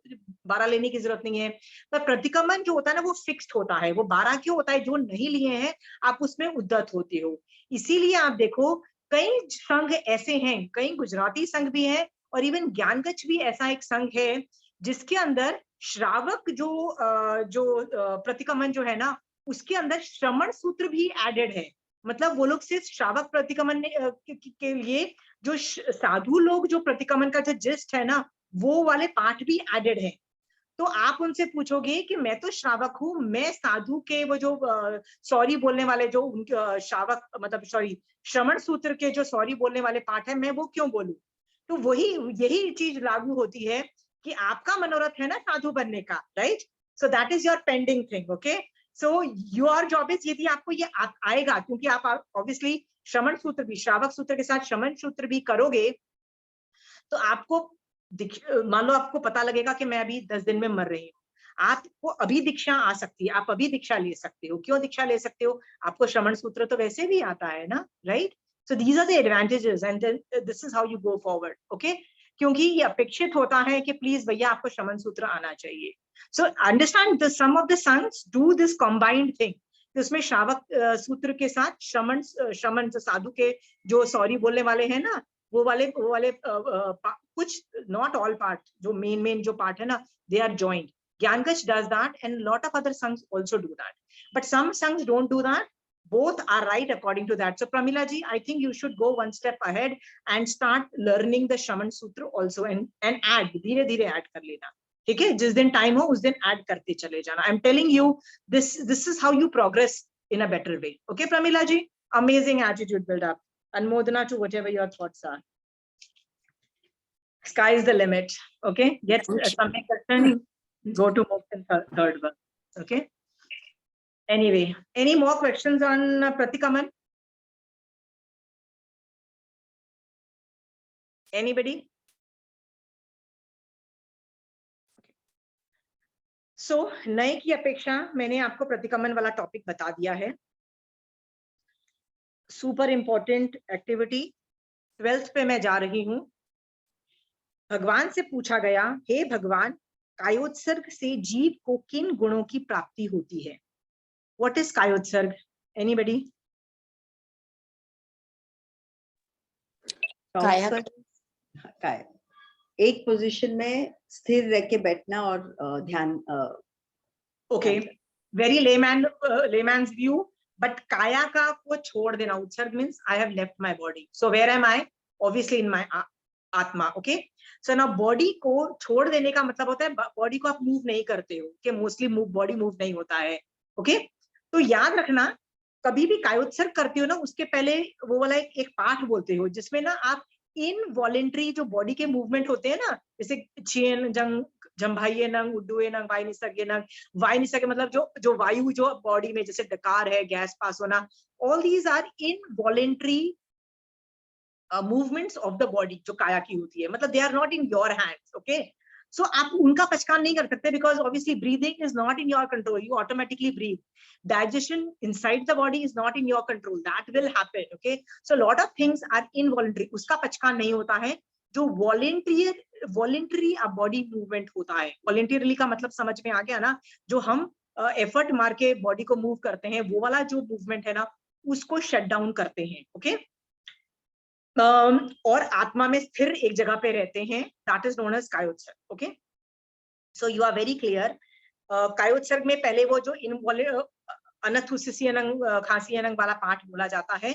S1: 12 लेने की जरूरत नहीं है। पर प्रतिक्रमण जो होता है ना वो फिक्स्ड होता है। वो 12 क्यों होता है? जो नहीं लिए हैं आप उसमें उद्यत होते हो। इसीलिए आप देखो कई संघ ऐसे हैं, कई गुजराती संघ भी हैं और इवन ज्ञानगच्छ भी ऐसा एक संघ है जिसके अंदर श्रावक जो प्रतिक्रमण जो है ना उसके अंदर श्रमण सूत्र भी एडेड है। मतलब वो लोग सिर्फ श्रावक प्रतिक्रमण के लिए जो साधु लोग जो प्रतिक्रमण का जो जिस्ट है ना वो वाले पाठ भी एडेड है। तो आप उनसे पूछोगे कि मैं तो श्रावक हूँ, मैं साधु के वो जो सॉरी बोलने वाले जो उनके श्रावक मतलब सॉरी श्रमण सूत्र के जो सॉरी बोलने वाले पाठ है मैं वो क्यों बोलूं? तो यही चीज लागू होती है कि आपका मनोरथ है ना साधु बनने का, right? So that is your pending thing. Okay, so your job is, यदि आपको ये आएगा, क्योंकि आप ऑब्वियसली श्रमण सूत्र भी, श्रावक सूत्र के साथ श्रमण सूत्र भी करोगे तो आपको मान लो आपको पता लगेगा कि मैं अभी 10 दिन में मर रही हूँ, आपको अभी दीक्षा आ सकती है, आप अभी दीक्षा ले सकते हो। क्यों दीक्षा ले सकते हो? आपको श्रमण सूत्र तो वैसे भी आता है ना, right? So these are the advantages and this is how you go forward. Okay, क्योंकि ये अपेक्षित होता है कि प्लीज भैया आपको श्रमण सूत्र आना चाहिए। So understand the sum of the sanghs do this combined thing. उसमें श्रावक सूत्र के साथ श्रमण साधु के जो सॉरी बोलने वाले हैं ना वो वाले कुछ, नॉट ऑल पार्ट, जो मेन जो पार्ट है ना they are joined. Gyangachh does that and lot of other sanghs also do that, but some sanghs don't do that. Both are right according to that. So Pramila ji, I think you should go one step ahead and start learning the Shraman Sutra also and add, धीरे धीरे add कर लेना, ठीक है? जिस दिन टाइम हो उस दिन add करते चले जाना। I'm telling you, this is how you progress in a better way. Okay Pramila ji, amazing attitude build up. Anmodana to whatever your thoughts are. Sky is the limit. Okay, get something question, go to third one. Okay, anyway, any more questions on Pratikaman? Anybody? So नए की अपेक्षा मैंने आपको प्रतिक्रमण वाला टॉपिक बता दिया है। सुपर इंपॉर्टेंट एक्टिविटी 12th पे मैं जा रही हूँ। भगवान से पूछा गया, हे भगवान, कायोत्सर्ग से जीव को किन गुणों की प्राप्ति होती है? What is कायोत्सर्ग? Anybody?
S6: काय एक पोजीशन में स्थिर रह के बैठना और ध्यान।
S1: Okay, very layman's view, but काया का को छोड़ देना। उत्सर्ग means I have left my body. So where am I? Obviously in my आत्मा। Okay, so now body को छोड़ देने का मतलब होता है बॉडी को आप मूव नहीं करते हो, कि मोस्टली बॉडी मूव नहीं होता है। ओके, तो याद रखना कभी भी कायोत्सर्ग करते हो ना उसके पहले वो वाला एक पाठ बोलते हो जिसमें ना आप इनवॉलेंट्री जो बॉडी के मूवमेंट होते हैं ना, जैसे चेन जंग जम्भाइये नंग उड्डुए नंग वाई निसगे नंग, वाई निसगे मतलब जो वायु जो बॉडी में जैसे डकार है, गैस पास होना, all these are involuntary movements of the body जो काया की होती है, मतलब they are not in your hands. Okay, सो आप उनका पचकान नहीं कर सकते, because obviously breathing is not in your control, you automatically breathe. Digestion inside the body is not in your control, that will happen. Okay, so lot of things are involuntary, उसका पचकान नहीं होता है. जो वॉलेंटरी बॉडी मूवमेंट होता है, वॉलेंटरीली का मतलब समझ में आ गया ना, जो हम एफर्ट मार के बॉडी को मूव करते हैं, वो वाला जो मूवमेंट है ना, उसको शट डाउन करते हैं. ओके, और आत्मा में स्थिर एक जगह पे रहते हैं, that is known as kayotsarg. Okay, so you are very clear. कायोत्सर्ग में पहले वो जो अनथुसिसी अनंग खांसी अनंग वाला पाठ बोला जाता है,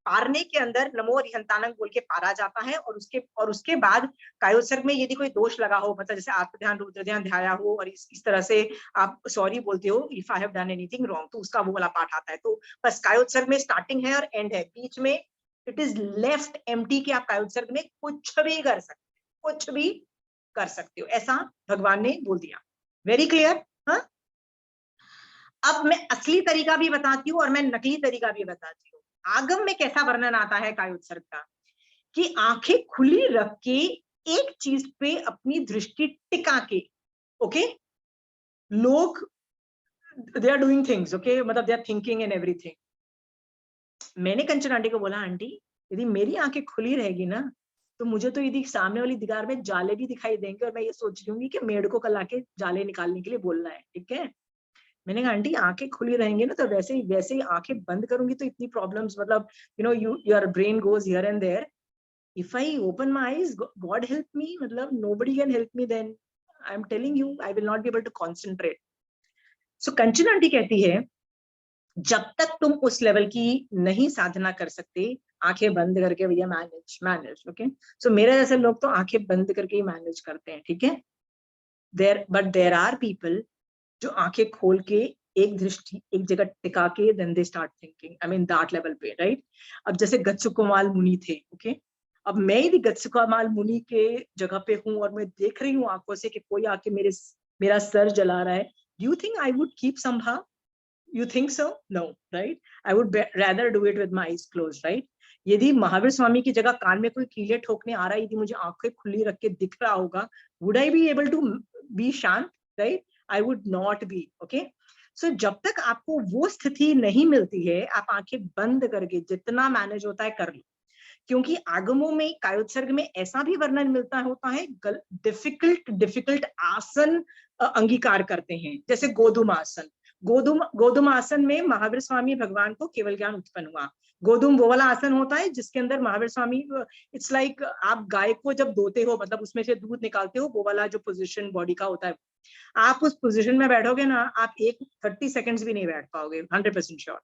S1: पारने के अंदर नमो रिहंतानंग बोल के पारा जाता है, और उसके बाद कायोत्सर्ग में यदि कोई दोष लगा हो, मतलब जैसे आत्मध्यान रुद्र ध्यान ध्याया हो और इस तरह से आप सॉरी बोलते हो, if I have done anything wrong, तो उसका वो वाला पाठ आता है. तो बस कायोत्सर्ग में स्टार्टिंग है और एंड है, बीच में इट इज लेफ्ट एम्प्टी कि आप कायोत्सर्ग में कुछ भी कर सकते हो, कुछ भी कर सकते हो, ऐसा भगवान ने बोल दिया. Very clear. हाँ, अब मैं असली तरीका भी बताती हूँ और मैं नकली तरीका भी बताती हूँ. आगम में कैसा वर्णन आता है कायोत्सर्ग का, कि आंखें खुली रख के एक चीज पे अपनी दृष्टि टिका के, ओके, लोग they are doing things, okay, मतलब they are thinking and everything. मैंने कंचन आंटी को बोला, आंटी यदि मेरी आंखें खुली रहेगी ना, तो मुझे तो यदि सामने वाली दीवार में जाले भी दिखाई देंगे और मैं ये सोच रही हूँ कि मेड को कल आके जाले निकालने के लिए बोलना है. ठीक है, मैंने कहा आंटी आंखें खुली रहेंगी ना, तो वैसे ही आंखें बंद करूंगी तो इतनी प्रॉब्लम्स, मतलब you know your brain goes here and there. If I open my eyes, god help me, मतलब nobody can help me, then I am telling you I will not be able to concentrate. So Kanchan aunty कहती है, जब तक तुम उस लेवल की नहीं साधना कर सकते, आंखें बंद करके भैया मैनेज. ओके, सो मेरे जैसे लोग तो आंखें बंद करके ही मैनेज करते हैं. ठीक है, देयर आर पीपल जो आंखें खोल के एक दृष्टि एक जगह टिका के then they start thinking, I mean that level पे, राइट. अब जैसे गच्छुकुमाल मुनि थे. ओके, अब मैं यदि गच्छुकुमाल मुनि के जगह पे हूँ और मैं देख रही हूँ आंखों से कि कोई आके मेरा सर जला रहा है, do you think I would keep somehow? You think so? No, right? I would rather do it with my eyes closed, right? यदि महावीर स्वामी की जगह कान में कोई कीले ठोकने आ रहा है, यदि मुझे आंखें खुली रख के दिख रहा होगा, would I be able to be शांत? Right? I would not be. Okay? So जब तक आपको वो स्थिति नहीं मिलती है, आप आंखें बंद करके जितना मैनेज होता है कर लो. क्योंकि आगमों में कायोत्सर्ग में ऐसा भी वर्णन मिलता होता है, डिफिकल्ट आसन अंगीकार करते हैं, जैसे गोधुम आसन. गोधुम आसन में महावीर स्वामी भगवान को केवल ज्ञान उत्पन्न हुआ. गोधुम वो वाला आसन होता है जिसके अंदर महावीर स्वामी, इट्स लाइक आप गाय को जब धोते हो, मतलब उसमें से दूध निकालते हो, वो वाला जो पोजीशन बॉडी का होता है, आप उस पोजीशन में बैठोगे ना, आप 30 सेकंड्स भी नहीं बैठ पाओगे, 100% श्योर.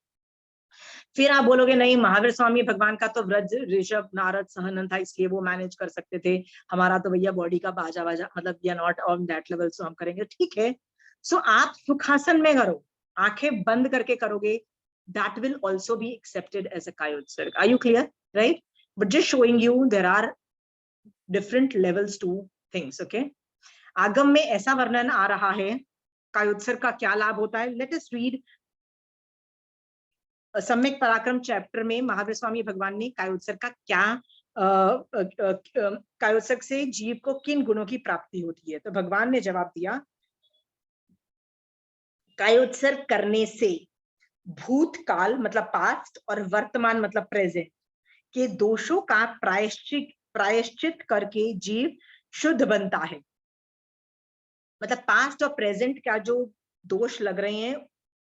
S1: फिर आप बोलोगे नहीं, महावीर स्वामी भगवान का तो व्रज ऋषभ नारद सहनन था, इसलिए वो मैनेज कर सकते थे, हमारा तो भैया बॉडी का बाजा मतलब we are not on that level, so हम करेंगे. ठीक है, सो आप सुखासन में करो, आंखें बंद करके करोगे, that will also be accepted as a kayotsarg. Are you clear? Right? But just showing you there are different levels to things. Okay? आगम में ऐसा वर्णन आ रहा है, कायोत्सर्ग का क्या लाभ होता है. Let us read सम्यक पराक्रम चैप्टर में महावीर स्वामी भगवान ने कायोत्सर्ग का क्या, कायोत्सर्ग से जीव को किन गुणों की प्राप्ति होती है. तो भगवान ने जवाब दिया, कायोत्सर्ग करने से भूतकाल मतलब पास्ट और वर्तमान मतलब प्रेजेंट के दोषों का प्रायश्चित करके जीव शुद्ध बनता है. मतलब पास्ट और प्रेजेंट का जो दोष लग रहे हैं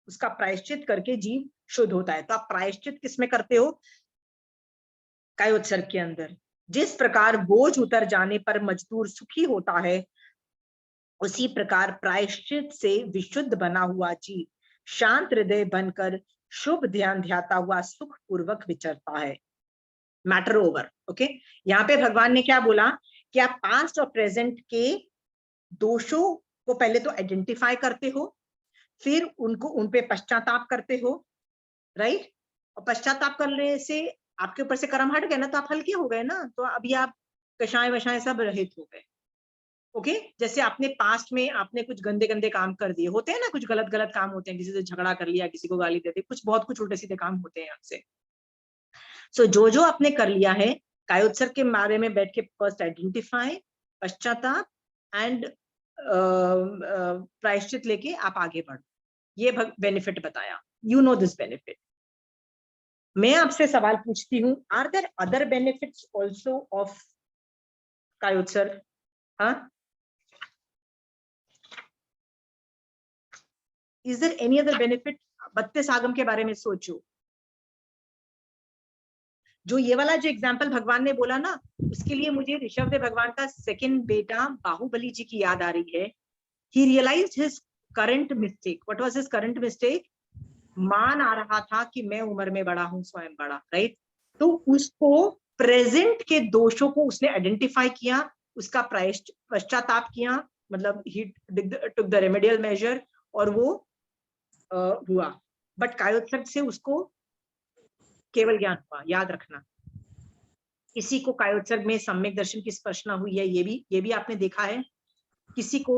S1: उसका प्रायश्चित करके जीव शुद्ध होता है. तो आप प्रायश्चित किसमें करते हो? कायोत्सर्ग के अंदर. जिस प्रकार बोझ उतर जाने पर मजदूर सुखी होता है, उसी प्रकार प्रायश्चित से विशुद्ध बना हुआ जीव शांत हृदय बनकर शुभ ध्यान ध्याता हुआ सुख पूर्वक विचरता है. Matter over. ओके, यहाँ पे भगवान ने क्या बोला कि आप पास्ट और प्रेजेंट के दोषों को पहले तो आइडेंटिफाई करते हो, फिर उन पे पश्चाताप करते हो, राइट. और पश्चाताप करने से आपके ऊपर से कर्म हट गए ना, तो आप हल्के हो गए ना, तो अभी आप कषाय वशाय सब रहित हो गए. ओके, जैसे आपने पास्ट में आपने कुछ गंदे काम कर दिए होते हैं ना, कुछ गलत काम होते हैं, किसी से झगड़ा कर लिया, किसी को गाली दे दी, बहुत कुछ उल्टे सीधे काम होते हैं आपसे. सो जो आपने कर लिया है, कायोत्सर्ग के बारे में बैठ के फर्स्ट आइडेंटिफाई, पश्चाताप एंड प्रायश्चित लेके आप आगे बढ़ो, ये बेनिफिट बताया, यू नो दिस बेनिफिट। मैं आपसे सवाल पूछती हूँ, are there other benefits also of kayotsarga? हाँ, is there any other benefit? 32 Agam के बारे में सोचो। जो ये वाला जो एग्जाम्पल भगवान ने बोला ना, उसके लिए मुझे ऋषभदेव भगवान का सेकंड बेटा बाहुबली जी की याद आ रही है। He realized his current mistake. What was his current mistake? मान आ रहा था कि मैं उम्र में बड़ा हूं, स्वयं बड़ा, राइट? तो उसको प्रेजेंट के दोषों को उसने आइडेंटिफाई किया, उसका पश्चाताप किया, मतलब he took the remedial measure, और वो हुआ। बट कायोत्सर्ग से उसको केवल ज्ञान हुआ, याद रखना। किसी को कायोत्सर्ग में सम्यक दर्शन की स्पर्शना हुई है, ये भी आपने देखा है। किसी को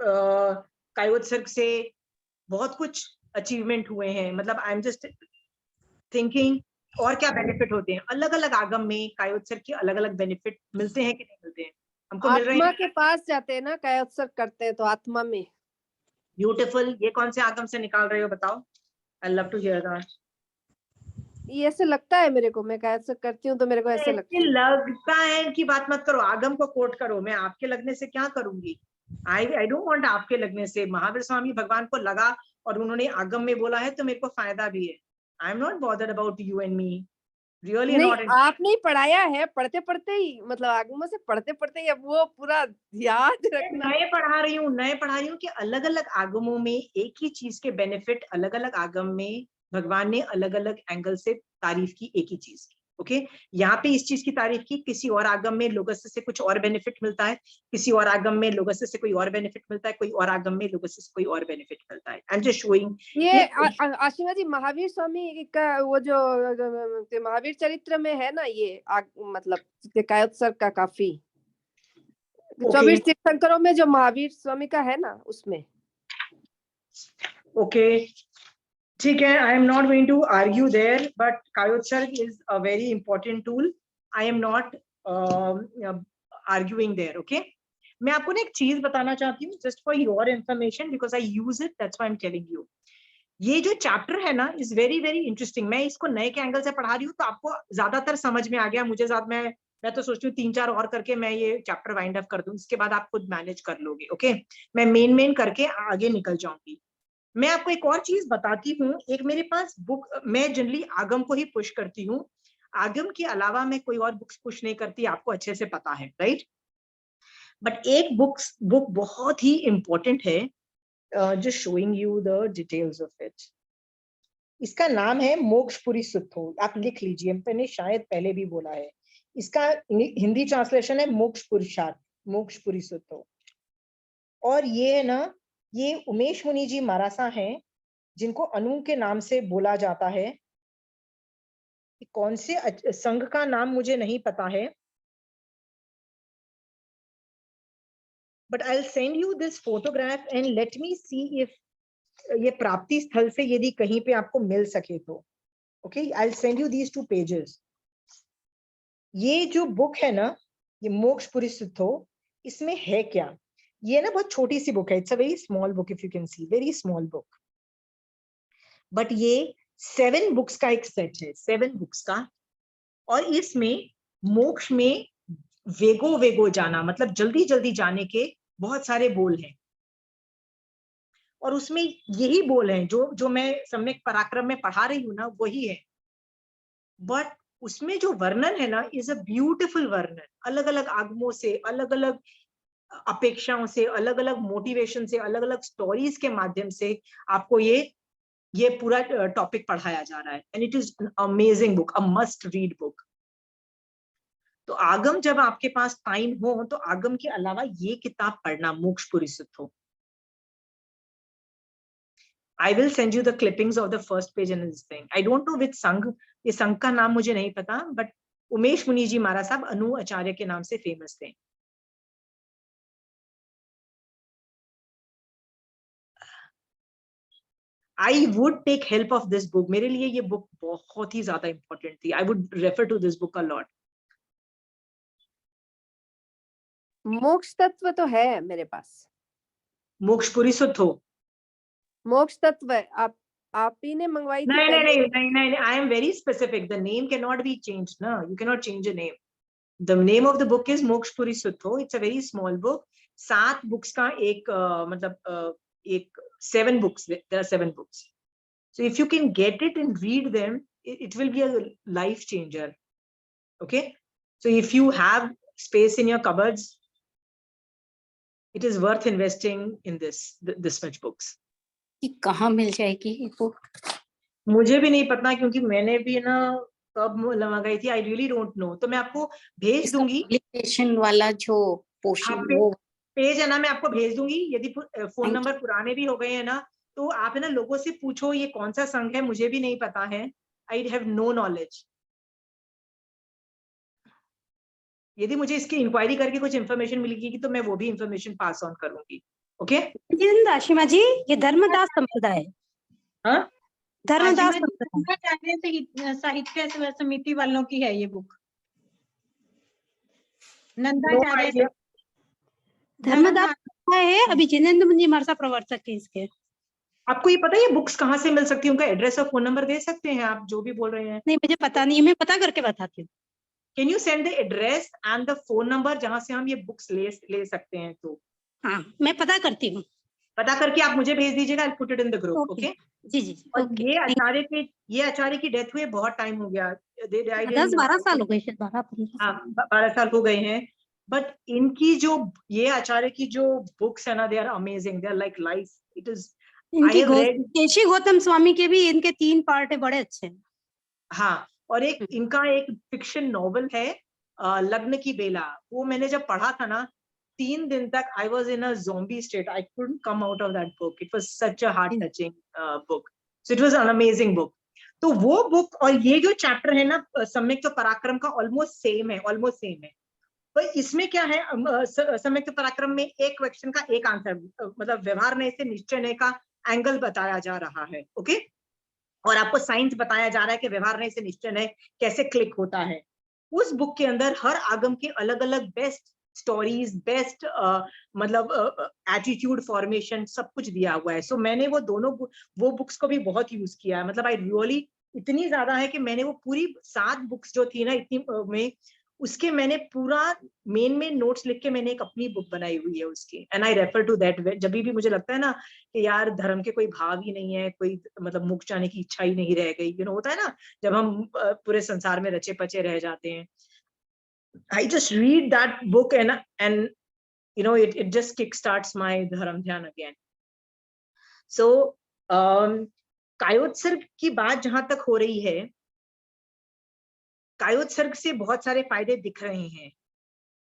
S1: कायोत्सर्ग से बहुत कुछ अचीवमेंट हुए हैं, मतलब आई एम जस्ट थिंकिंग और क्या बेनिफिट होते हैं अलग अलग आगम में, कायोत्सर्ग के अलग अलग बेनिफिट मिलते हैं कि नहीं मिलते हैं? हमको मिल रहे
S2: आत्मा
S1: हैं।
S2: के पास जाते हैं ना, कायोत्सर्ग करते हैं तो आत्मा में।
S1: ब्यूटीफुल। ये कौन से आगम से निकाल रहे हो बताओ? I love to hear that.
S2: ये ऐसे लगता है मेरे को, मैं कायोत्सर्ग करती हूँ तो मेरे को ऐसे लगता है।
S1: लगता है कि बात मत करो, आगम को कोट करो। मैं आपके लगने से क्या करूंगी? आई डोंट वांट आपके लगने से। महावीर स्वामी भगवान को लगा और उन्होंने आगम में बोला है तो मेरे को फायदा भी है। I am not bothered about you and me, really
S2: नहीं,
S1: नॉट।
S2: आपने ही पढ़ाया है, पढ़ते पढ़ते ही, मतलब आगमों से पढ़ते पढ़ते ही अब वो पूरा याद रखना।
S1: नए पढ़ा रही हूँ कि अलग अलग आगमों में एक ही चीज के बेनिफिट अलग अलग आगम में भगवान ने अलग अलग एंगल से तारीफ की एक ही चीज की। ओके, यहाँ पे इस चीज की तारीफ की, किसी और आगम में लोगस से कुछ और बेनिफिट मिलता है, किसी और आगम में लोगस से कोई और बेनिफिट मिलता है, कोई और आगम में लोगस से कोई और बेनिफिट मिलता है। I am just showing.
S2: ये आशीर्वाद जी, महावीर स्वामी का वो जो महावीर चरित्र में है ना, ये मतलब कायोत्सर्ग का काफी 24 तीर्थंकरों में जो महावीर स्वामी का है ना, उसमें।
S1: ओके, ठीक है, I am not going to argue there, but kayotsarga is a very important tool. I am not arguing there. Okay, मैं आपको ना एक चीज बताना चाहती हूँ, just for your information, because I use it, that's why I am telling you. ये जो चैप्टर है ना, इज वेरी वेरी इंटरेस्टिंग। मैं इसको नए के एंगल से पढ़ा रही हूँ तो आपको ज्यादातर समझ में आ गया। मुझे साथ में, मैं तो सोचती हूँ 3-4 और करके मैं ये चैप्टर वाइंड अप कर दूं, इसके बाद आप खुद मैनेज कर लोगे। ओके, मैं मेन करके आगे निकल जाऊंगी। मैं आपको एक और चीज बताती हूँ। एक मेरे पास बुक, मैं जनरली आगम को ही पुश करती हूँ, आगम के अलावा मैं कोई और बुक्स पुश नहीं करती, आपको अच्छे से पता है, राइट? बट एक बुक बहुत ही इंपॉर्टेंट है, just showing you the details of it. इसका नाम है मोक्षपुरी सुत्तो। आप लिख लीजिए, मैंने शायद पहले भी बोला है। इसका हिंदी ट्रांसलेशन है मोक्ष पुरुषार्थ, मोक्षपुरी सुत्तो। और ये है ना, ये उमेश मुनि जी मारासा हैं, जिनको अनु के नाम से बोला जाता है। कौन से संघ का नाम मुझे नहीं पता है, but I will send you this photograph and let me see if ये प्राप्ति स्थल से यदि कहीं पे आपको मिल सके तो। Okay, I will send you these 2 pages. ये जो बुक है ना, ये मोक्षपुरी सुत्तो, इसमें है क्या? ये ना बहुत छोटी सी बुक है, it's a very small book, if you can see, very small book. But ये 7 बुक्स का एक सेट है, 7 बुक्स का। और इसमें मोक्ष में वेगो वेगो जाना, मतलब जल्दी जल्दी जाने के बहुत सारे बोल हैं। और उसमें यही बोल हैं जो मैं सम्यक पराक्रम में पढ़ा रही हूँ ना, वही है। बट उसमें जो वर्णन है ना, इज अ ब्यूटिफुल वर्णन। अलग अलग आगमों से, अलग अलग अपेक्षाओं से, अलग अलग मोटिवेशन से, अलग अलग स्टोरीज के माध्यम से आपको ये पूरा टॉपिक पढ़ाया जा रहा है। And it is an amazing book, a must read book. तो आगम जब आपके पास टाइम हो तो आगम के अलावा ये किताब पढ़ना, Mokshapuri सुत्तो। I will send you the clippings of the first page in this thing. I don't know which संघ, ये संघ का नाम मुझे नहीं पता, but उमेश मुनि जी महाराज साहब अनु आचार्य के नाम से फेमस थे। I would take help of this book. मेरे लिए ये बुक बहुत ही ज्यादा इंपॉर्टेंट थी। I would refer to this book a lot.
S2: मोक्ष तत्व तो है मेरे पास।
S1: मोक्षपुरी सुत्तो।
S2: मोक्ष तत्व है, आप ही ने मंगवाई थी
S1: नहीं
S2: पहले?
S1: नहीं नहीं नहीं, I am very specific. The name cannot be changed, no. You cannot change a name. The name of the book is Mokshapuri सुत्तो. It's a very small book. 7 books का एक मतलब एक 7 books. There are 7 books. So if you can get it and read them, it will be a life changer. Okay. So if you have space in your cupboards, it is worth investing in this much books.
S4: कि कहाँ मिल जाएगी ये बुक?
S1: मुझे भी नहीं पता, क्योंकि मैंने भी ना कब मंगाई थी, आई रियली डोंट नो। तो मैं आपको भेज दूंगी
S4: पब्लिकेशन वाला जो पोर्शन वो
S1: पेज है ना, मैं आपको भेज दूंगी। यदि फोन नंबर पुराने भी हो गए हैं ना, तो आप है ना लोगों से पूछो ये कौन सा संघ है, मुझे भी नहीं पता है। I have no knowledge. यदि मुझे इसकी इंक्वायरी करके कुछ इन्फॉर्मेशन मिलेगी तो मैं वो भी इन्फॉर्मेशन पास ऑन करूंगी। ओके।
S7: आशिमा जी, ये धर्मदास संप्रदाय,
S1: हाँ,
S7: धर्मदास
S8: साहित्य समिति वालों की है ये बुक।
S1: No idea.
S7: धर्मदास है। अभी जिनेंद्र मुंजी हमारे प्रवर्तक है इसके।
S1: आपको ये पता है ये बुक्स कहाँ से मिल सकती है? उनका एड्रेस और फोन नंबर दे सकते हैं आप, जो भी बोल रहे हैं?
S7: नहीं, मुझे पता नहीं है, मैं पता करके बताती हूँ।
S1: Can you send the address and the phone number जहां से हम ये बुक्स ले सकते हैं? तो
S7: हाँ, मैं पता करती हूँ।
S1: पता करके आप मुझे भेज दीजिएगा, I put it in the group. Okay
S7: जी जी।
S1: और ये आचार्य की डेथ हुए बहुत टाइम हो गया,
S7: 10-12 साल हो गए, शायद
S1: 12 साल हो गए हैं। बट इनकी जो ये आचार्य की जो बुक्स है ना, they are amazing, they are like life. It is
S7: इनकी केशी गौतम स्वामी के भी इनके 3 पार्ट है, बड़े अच्छे हैं।
S1: हाँ, और एक इनका एक फिक्शन नॉवल है लग्न की बेला। वो मैंने जब पढ़ा था ना, 3 दिन तक I was in a zombie state. I couldn't come out of that book. It was such a heart touching book. So it was an amazing book. तो वो बुक और ये जो चैप्टर है ना सम्यक पराक्रम का, ऑलमोस्ट सेम है। तो इसमें क्या है, सम्यक पराक्रम में एक क्वेश्चन का एक आंसर, मतलब व्यवहार नय से निश्चय नय का एंगल बताया जा रहा है। ओके। और आपको साइंस बताया जा रहा है कि व्यवहार नय से निश्चय नय कैसे क्लिक होता है। उस बुक के अंदर हर आगम के अलग अलग बेस्ट स्टोरीज, बेस्ट मतलब एटीट्यूड फॉर्मेशन सब कुछ दिया हुआ है। सो मैंने वो बुक्स को भी बहुत यूज किया है। मतलब आई रियली, इतनी ज्यादा है कि मैंने वो पूरी 7 बुक्स जो थी ना इतनी में, उसके मैंने पूरा मेन नोट्स लिख के मैंने एक अपनी बुक बनाई हुई है उसकी। And I refer to that. जब भी मुझे लगता है ना कि यार धर्म के कोई भाव ही नहीं है, कोई मतलब मोक्ष जाने की इच्छा ही नहीं रह गई, यू नो, होता है ना जब हम पूरे संसार में रचे पचे रह जाते हैं। I just read that book and you know it just kickstarts my dharam dhyan again. So कायोत्सर्ग की बात जहां तक हो रही है, कायोत्सर्ग से बहुत सारे फायदे दिख रहे हैं।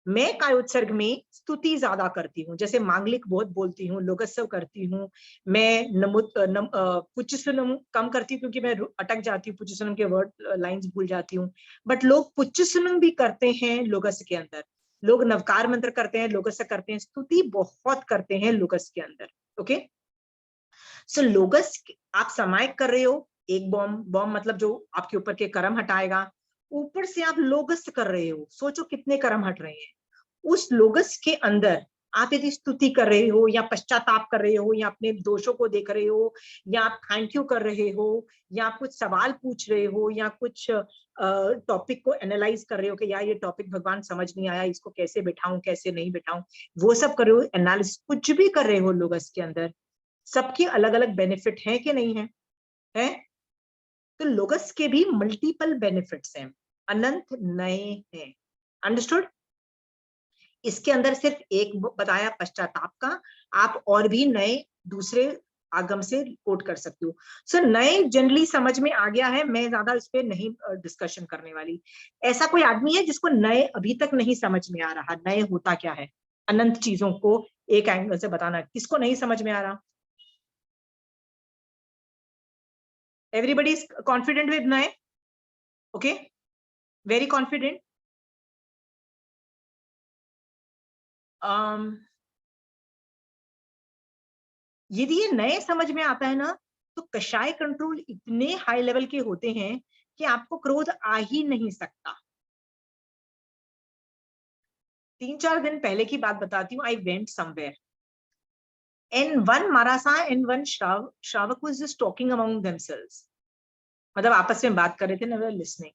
S1: मैं कायोत्सर्ग में स्तुति ज्यादा करती हूँ, जैसे मांगलिक बहुत बोलती हूँ, लोकस्व करती हूँ। मैं पुच्चसुनम कम करती हूँ क्योंकि मैं अटक जाती हूँ, पुच्चसुनम के वर्ड लाइंस भूल जाती हूँ। बट लोग पुच्चसुनम भी करते हैं लोकस के अंदर, लोग नवकार मंत्र करते हैं, लोकस करते हैं, स्तुति बहुत करते हैं लोकस के अंदर। ओके। सो लोकस आप समायक कर रहे हो, एक बॉम्ब मतलब जो आपके ऊपर के कर्म हटाएगा, ऊपर से आप लोगस कर रहे हो, सोचो कितने कर्म हट रहे हैं। उस लोगस के अंदर आप यदि स्तुति कर रहे हो या पश्चाताप कर रहे हो या अपने दोषों को देख रहे हो या आप थैंक यू कर रहे हो या आप कुछ सवाल पूछ रहे हो या कुछ टॉपिक को एनालाइज कर रहे हो कि यार ये टॉपिक भगवान समझ नहीं आया, इसको कैसे बिठाऊं कैसे नहीं बिठाऊं, वो सब कर रहे हो, एनालिसिस कुछ भी कर रहे हो लोगस के अंदर, सबके अलग अलग बेनिफिट है कि नहीं है? तो लोगस के भी मल्टीपल बेनिफिट्स हैं, अनंत नए हैं। अंडरस्टूड? इसके अंदर सिर्फ एक बताया पश्चाताप का, आप और भी नए दूसरे आगम से कोट कर सकते हो। सो नए जनरली समझ में आ गया है, मैं ज्यादा इस पे नहीं डिस्कशन करने वाली। ऐसा कोई आदमी है जिसको नए अभी तक नहीं समझ में आ रहा, नए होता क्या है, अनंत चीजों को एक एंगल से बताना, किसको नहीं समझ में आ रहा? Everybody is confident with नए? Okay, very confident. यदि ये नए समझ में आता है ना, तो कषाय कंट्रोल इतने हाई लेवल के होते हैं कि आपको क्रोध आ ही नहीं सकता। 3-4 दिन पहले की बात बताती हूँ। I went somewhere, and one Marasa and one Shravak was just talking among themselves. मतलब आपस में बात कर रहे थे, they were listening.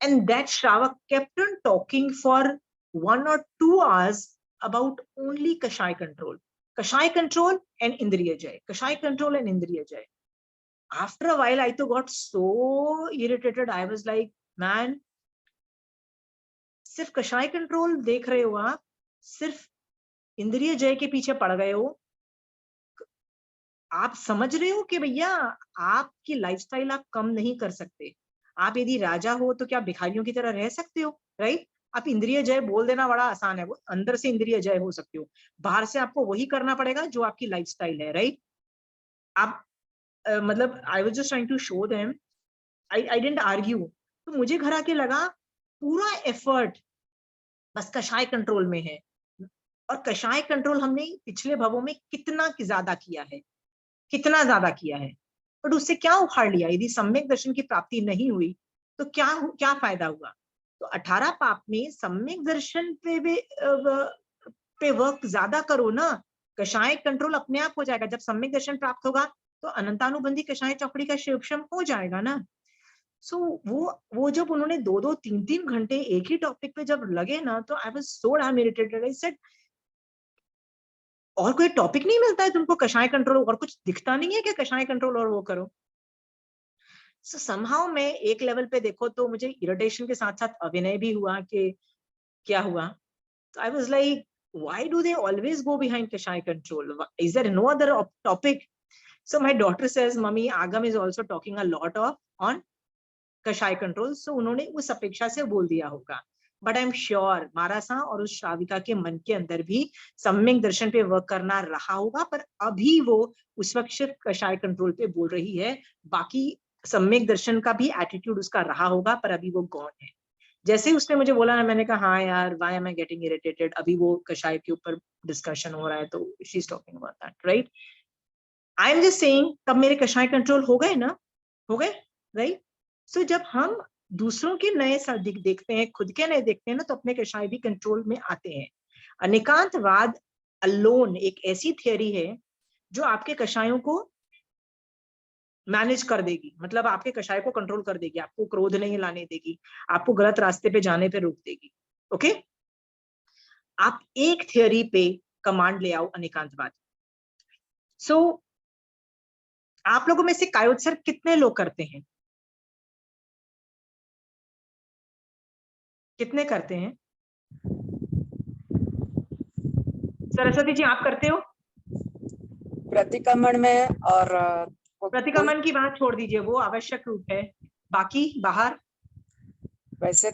S1: And that Shravak kept on talking for 1 or 2 hours about only Kashai control. Kashai control and Indriya Jay. Kashai control and Indriya Jay. After a while, I got so irritated. I was like, man, सिर्फ कषाय कंट्रोल देख रहे हो आप, सिर्फ इंद्रिय जय के पीछे पड़ गए हो, आप समझ रहे हो कि भैया आपकी लाइफस्टाइल आप कम नहीं कर सकते। आप यदि राजा हो तो क्या भिखारियों की तरह रह सकते हो, राइट? आप इंद्रिय जय बोल देना बड़ा आसान है, वो अंदर से इंद्रिय जय हो सकते हो, बाहर से आपको वही करना पड़ेगा जो आपकी लाइफस्टाइल है, राइट? आप मतलब I was just trying to show them, I didn't argue. तो मुझे घर आके लगा पूरा एफर्ट बस कषाय कंट्रोल में है, और कषाय कंट्रोल हमने पिछले भवों में कितना ज्यादा किया है, कितना ज्यादा किया है, बट उससे क्या उखाड़ लिया? यदि सम्यक दर्शन की प्राप्ति नहीं हुई तो क्या फायदा हुआ? तो 18 पाप में सम्यक दर्शन पे वर्क ज्यादा करो ना, कषाय कंट्रोल अपने आप हो जाएगा। जब सम्यक दर्शन प्राप्त होगा तो अनंतानुबंधी कषाय चौकड़ी का शिवक्षम हो जाएगा ना। सो वो जब उन्होंने 2-2, 3-3 घंटे एक ही टॉपिक पे जब लगे ना, तो I was so damn irritated. I said, और कोई टॉपिक नहीं मिलता है तुमको कषाय कंट्रोल, और कुछ दिखता नहीं है कि कषाय कंट्रोल और वो करो? सो समहाउ मैं एक लेवल पे देखो तो मुझे इरिटेशन के साथ साथ अभिनय भी हुआ कि क्या हुआ। तो I was like, why do they always go behind kashaya control? Is there no other topic? So my daughter says, mummy Agam is also talking a lot on kashaya control. So उन्होंने उस अपेक्षा से बोल दिया होगा, but I am sure Marasa और उस श्राविका के मन के अंदर भी सम्यक दर्शन पे वर्क करना रहा होगा, पर अभी वो उस वक्त सिर्फ कषाय कंट्रोल पे बोल रही है, बाकी सम्यक दर्शन का भी एटीट्यूड उसका रहा होगा, पर अभी वो गॉन है। जैसे ही उसने मुझे बोला ना, मैंने कहा हाँ यार, why am I getting irritated, अभी वो कषाय के ऊपर डिस्कशन हो रहा है, तो she is talking about that, right? I am just saying, तब मेरे कषाय कंट्रोल हो गए ना, हो गए, राइट? सो जब हम दूसरों के नए देखते हैं, खुद के नए देखते हैं ना, तो अपने कषाय भी कंट्रोल में आते हैं। अनेकांतवाद अलोन एक ऐसी थियरी है जो आपके कषायों को मैनेज कर देगी, मतलब आपके कषाय को कंट्रोल कर देगी, आपको क्रोध नहीं लाने देगी, आपको गलत रास्ते पे जाने पे रोक देगी। ओके, आप एक थियरी पे कमांड ले आओ, अनेकांतवाद। सो आप लोगों में से कायोत्सर्ग कितने लोग करते हैं? कितने करते हैं? सरस्वती जी, आप करते हो?
S9: प्रतिक्रमण में, और
S1: प्रतिक्रमण की बात छोड़ दीजिए, वो आवश्यक रूप है, बाकी बाहर
S9: वैसे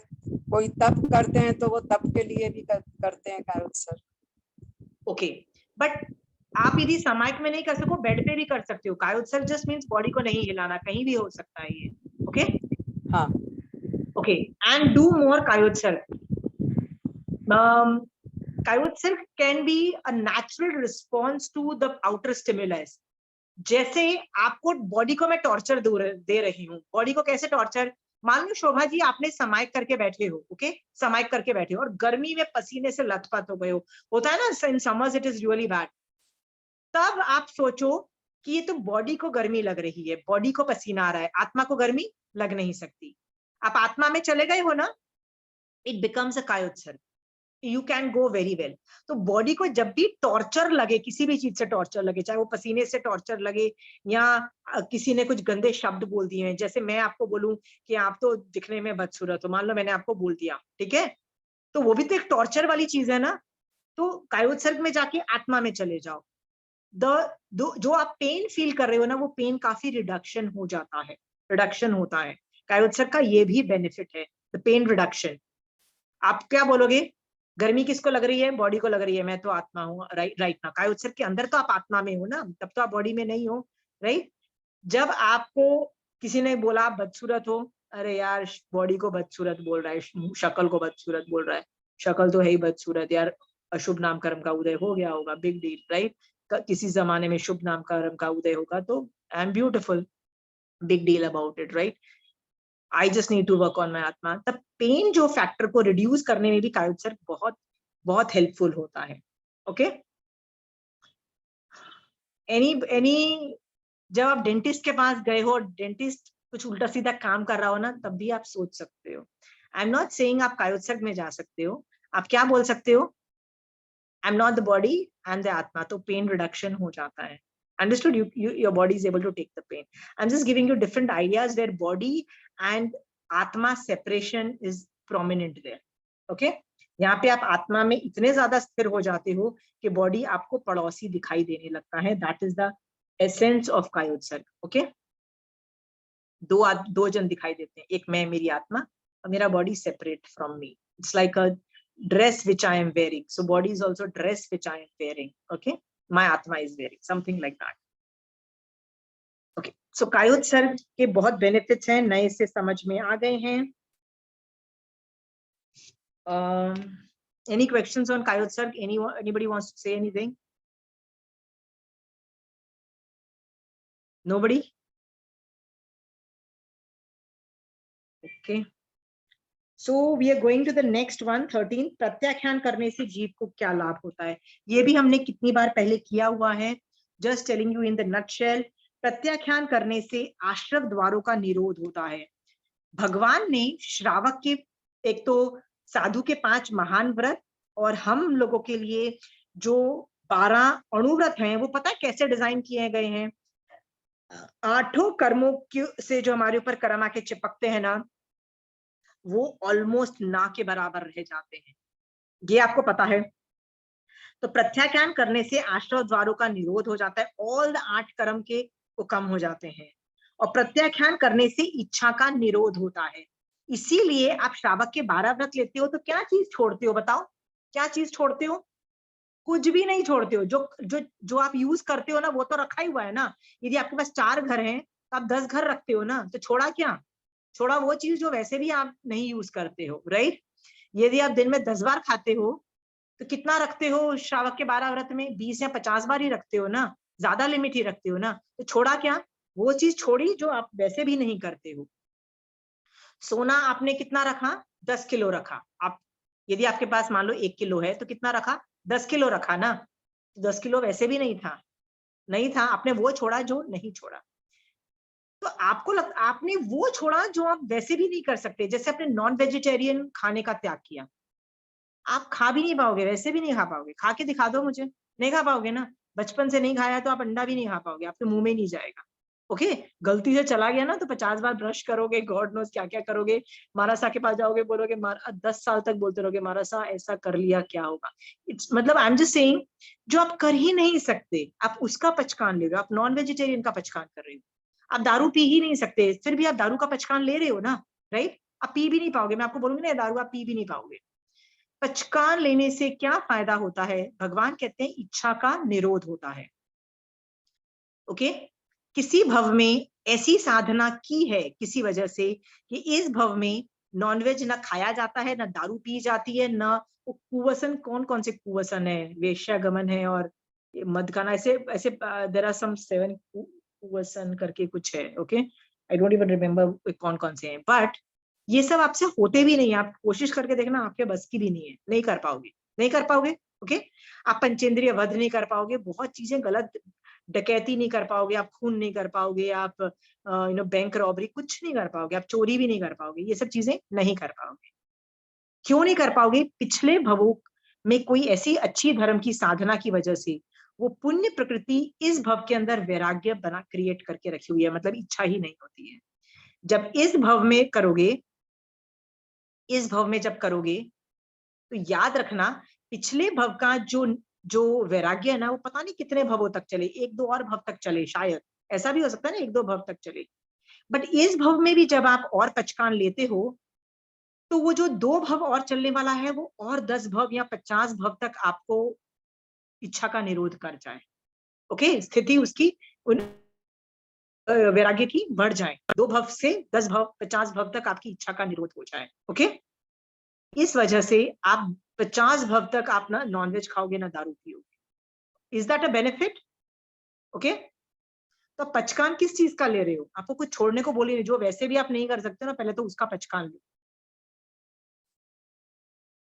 S9: कोई तप करते हैं तो वो तप के लिए भी करते हैं कायोत्सर्ग।
S1: ओके, बट आप यदि सामायिक में नहीं कर सको, बेड पे भी कर सकते हो। कायोत्सर्ग जस्ट मींस बॉडी को नहीं हिलाना, कहीं भी हो सकता है ये। ओके,
S9: हाँ,
S1: okay, and do more kayotsarga. Kayotsarga can be a natural response to the outer stimulus. जैसे आपको बॉडी को मैं टॉर्चर दे रही हूँ, बॉडी को कैसे टॉर्चर? मान लो शोभा जी, आपने समायिक करके बैठे हो, ओके, समायिक करके बैठे हो और गर्मी में पसीने से लथपथ हो गए हो, होता है ना, in summers it is really bad. तब आप सोचो कि ये तो बॉडी को गर्मी लग रही है, बॉडी को पसीना आ रहा है, आत्मा को गर्मी लग नहीं सकती। आप आत्मा में चले गए हो ना, it becomes a kayotsarga, you can go very well. तो बॉडी को जब भी टॉर्चर लगे, किसी भी चीज से टॉर्चर लगे, चाहे वो पसीने से टॉर्चर लगे या किसी ने कुछ गंदे शब्द बोल दिए हैं, जैसे मैं आपको बोलूं कि आप तो दिखने में बदसूरत हो, मान लो मैंने आपको बोल दिया, ठीक है, तो वो भी तो एक टॉर्चर वाली चीज है ना। तो कायोत्सर्ग में जाके आत्मा में चले जाओ, जो आप पेन फील कर रहे हो ना, वो पेन काफी रिडक्शन हो जाता है, रिडक्शन होता है। कायोत्सर्ग का ये भी बेनिफिट है, द पेन रिडक्शन। आप क्या बोलोगे, गर्मी किसको लग रही है? बॉडी को लग रही है, मैं तो आत्मा हूँ, राइट ना? कायोत्सर्ग के अंदर तो आप आत्मा में हो ना, तब तो आप बॉडी में नहीं हो, राइट? जब आपको किसी ने बोला आप बदसूरत हो, अरे यार बॉडी को बदसूरत बोल रहा है, शक्ल को बदसूरत बोल रहा है, शक्ल तो है ही बदसूरत यार, अशुभ नाम कर्म का उदय हो गया होगा, बिग डील, राइट? किसी जमाने में शुभ नाम कर्म का उदय होगा तो I am beautiful, big deal about it, right? I just need to work on my आत्मा। तब पेन जो फैक्टर को रिड्यूस करने में भी कायोत्सर्ग बहुत बहुत हेल्पफुल होता है। ओके, एनी जब आप डेंटिस्ट के पास गए हो, डेंटिस्ट कुछ उल्टा सीधा काम कर रहा हो ना, तब भी आप सोच सकते हो। आई एम नॉट सेइंग आप कायोत्सर्ग में जा सकते हो। आप क्या बोल सकते हो? आई am not the body, I am the आत्मा। तो पेन रिडक्शन हो जाता है। Understood? Your body is able to take the pain. I'm just giving you different ideas where body and atma separation is prominent there. Okay? यहाँ पे आप आत्मा में इतने ज्यादा स्थिर हो जाते हो कि बॉडी आपको पड़ोसी दिखाई देने लगता है। That is the essence of कायोत्सर्ग। Okay? दो जन दिखाई देते हैं, एक मैं, मेरी आत्मा, और मेरा body separate from me. It's like a dress which I am wearing. So body is also dress which I am wearing. Okay? My atma is wearing something like that. Okay, so कायोत्सर्ग के बहुत बेनिफिट्स हैं, नए से समझ में आ गए हैं। Any questions on कायोत्सर्ग? Anybody wants to say anything? Nobody? Okay. So we are going to the next one, 13. प्रत्याख्यान करने से जीव को क्या लाभ होता है? ये भी हमने कितनी बार पहले किया हुआ है। Just telling you in the nutshell. प्रत्याख्यान करने से आश्रव द्वारों का निरोध होता है। भगवान ने श्रावक के, एक तो साधु के 5 महान व्रत और हम लोगों के लिए जो 12 अणुव्रत हैं, वो पता है कैसे डिजाइन किए गए हैं? 8 कर्मों से जो हमारे ऊपर कर्म आके चिपकते हैं ना, वो ऑलमोस्ट ना के बराबर रह जाते हैं। ये आपको पता है। तो प्रत्याख्यान करने से आश्रव द्वारों का निरोध हो जाता है। ऑल द 8 कर्म के वो कम हो जाते हैं। और प्रत्याख्यान करने से इच्छा का निरोध होता है। इसीलिए आप श्रावक के 12 व्रत लेते हो तो क्या चीज छोड़ते हो? बताओ, क्या चीज छोड़ते हो? कुछ भी नहीं छोड़ते हो। जो जो जो आप यूज करते हो ना, वो तो रखा ही हुआ है ना। यदि आपके पास 4 घर हैं तो आप 10 घर रखते हो ना, तो छोड़ा क्या? छोड़ा वो चीज जो वैसे भी आप नहीं यूज करते हो, राइट? यदि आप दिन में 10 बार खाते हो तो कितना रखते हो श्रावक के 12 व्रत में? 20 या 50 बार ही रखते हो ना, ज्यादा लिमिट ही रखते हो ना। तो छोड़ा क्या? वो चीज छोड़ी जो आप वैसे भी नहीं करते हो। सोना आपने कितना रखा? 10 किलो रखा। आप यदि आपके पास मान लो 1 किलो है तो कितना रखा? 10 किलो रखा ना। 10 किलो वैसे भी नहीं था, आपने वो छोड़ा जो नहीं छोड़ा। तो आपने वो छोड़ा जो आप वैसे भी नहीं कर सकते। जैसे आपने नॉन वेजिटेरियन खाने का त्याग किया, आप खा भी नहीं पाओगे, वैसे भी नहीं खा पाओगे। खा के दिखा दो मुझे, नहीं खा पाओगे ना। बचपन से नहीं खाया तो आप अंडा भी नहीं खा पाओगे, आपके मुंह में नहीं जाएगा। ओके, गलती से चला गया ना तो 50 बार ब्रश करोगे, गॉड नोस क्या क्या करोगे। मारासा के पास जाओगे, बोलोगे 10 साल तक बोलते रहोगे मारासा ऐसा कर लिया क्या होगा। इट्स मतलब आई एम जस्ट सेइंग, जो आप कर ही नहीं सकते आप उसका पचकान ले रहे हो। आप नॉन वेजिटेरियन का पचकान कर रहे हो। आप दारू पी ही नहीं सकते, फिर भी आप दारू का पचकान ले रहे हो ना, राइट? आप पी भी नहीं पाओगे। मैं आपको बोलूंगी ना दारू आप पी भी नहीं पाओगे। पचकान लेने से क्या फायदा होता है? भगवान कहते हैं इच्छा का निरोध होता है। ओके, किसी भव में ऐसी साधना की है किसी वजह से कि इस भव में नॉनवेज ना खाया जाता है, ना दारू पी जाती है, ना कुवसन, कौन से कुवसन है? वेश्यागमन है और मद खाना, ऐसे ऐसे देयर आर सम 7 कुवसन करके कुछ है। Okay, I don't even remember कौन से हैं, बट ये सब आपसे होते भी नहीं। आप कोशिश करके देखना, आपके बस की भी नहीं है, नहीं कर पाओगे। ओके, आप पंचेंद्रिय वध नहीं कर पाओगे, बहुत चीजें गलत, डकैती नहीं कर पाओगे, आप खून नहीं कर पाओगे, आप बैंक रॉबरी कुछ नहीं कर पाओगे, आप चोरी भी नहीं कर पाओगे, ये सब चीजें नहीं कर पाओगे। क्यों नहीं कर पाओगे? पिछले भवों में कोई ऐसी अच्छी धर्म की साधना की वजह से वो पुण्य प्रकृति इस भव के अंदर वैराग्य बना क्रिएट करके रखी हुई है, मतलब इच्छा ही नहीं होती है। जब इस भव में करोगे, तो याद रखना पिछले भव का जो वैराग्य है ना, वो पता नहीं कितने भवों तक चले, 1-2 और भव तक चले, शायद ऐसा भी हो सकता है ना, 1-2 भव तक चले। बट इस भव में भी जब आप और पचकान लेते हो तो वो जो 2 भव और चलने वाला है वो और 10 भव या 50 भव तक आपको इच्छा का निरोध कर जाए। ओके, स्थिति उसकी वैराग्य की बढ़ जाए, 2 भव से 10 भव 50 भव तक आपकी इच्छा का निरोध हो जाए। ओके, इस वजह से आप 50 भव तक आप ना नॉनवेज खाओगे ना दारू पियोगे। Is that a benefit? Okay, तो पचकान किस चीज का ले रहे हो? आपको कुछ छोड़ने को बोले, जो वैसे भी आप नहीं कर सकते ना, पहले तो उसका पचकान लो,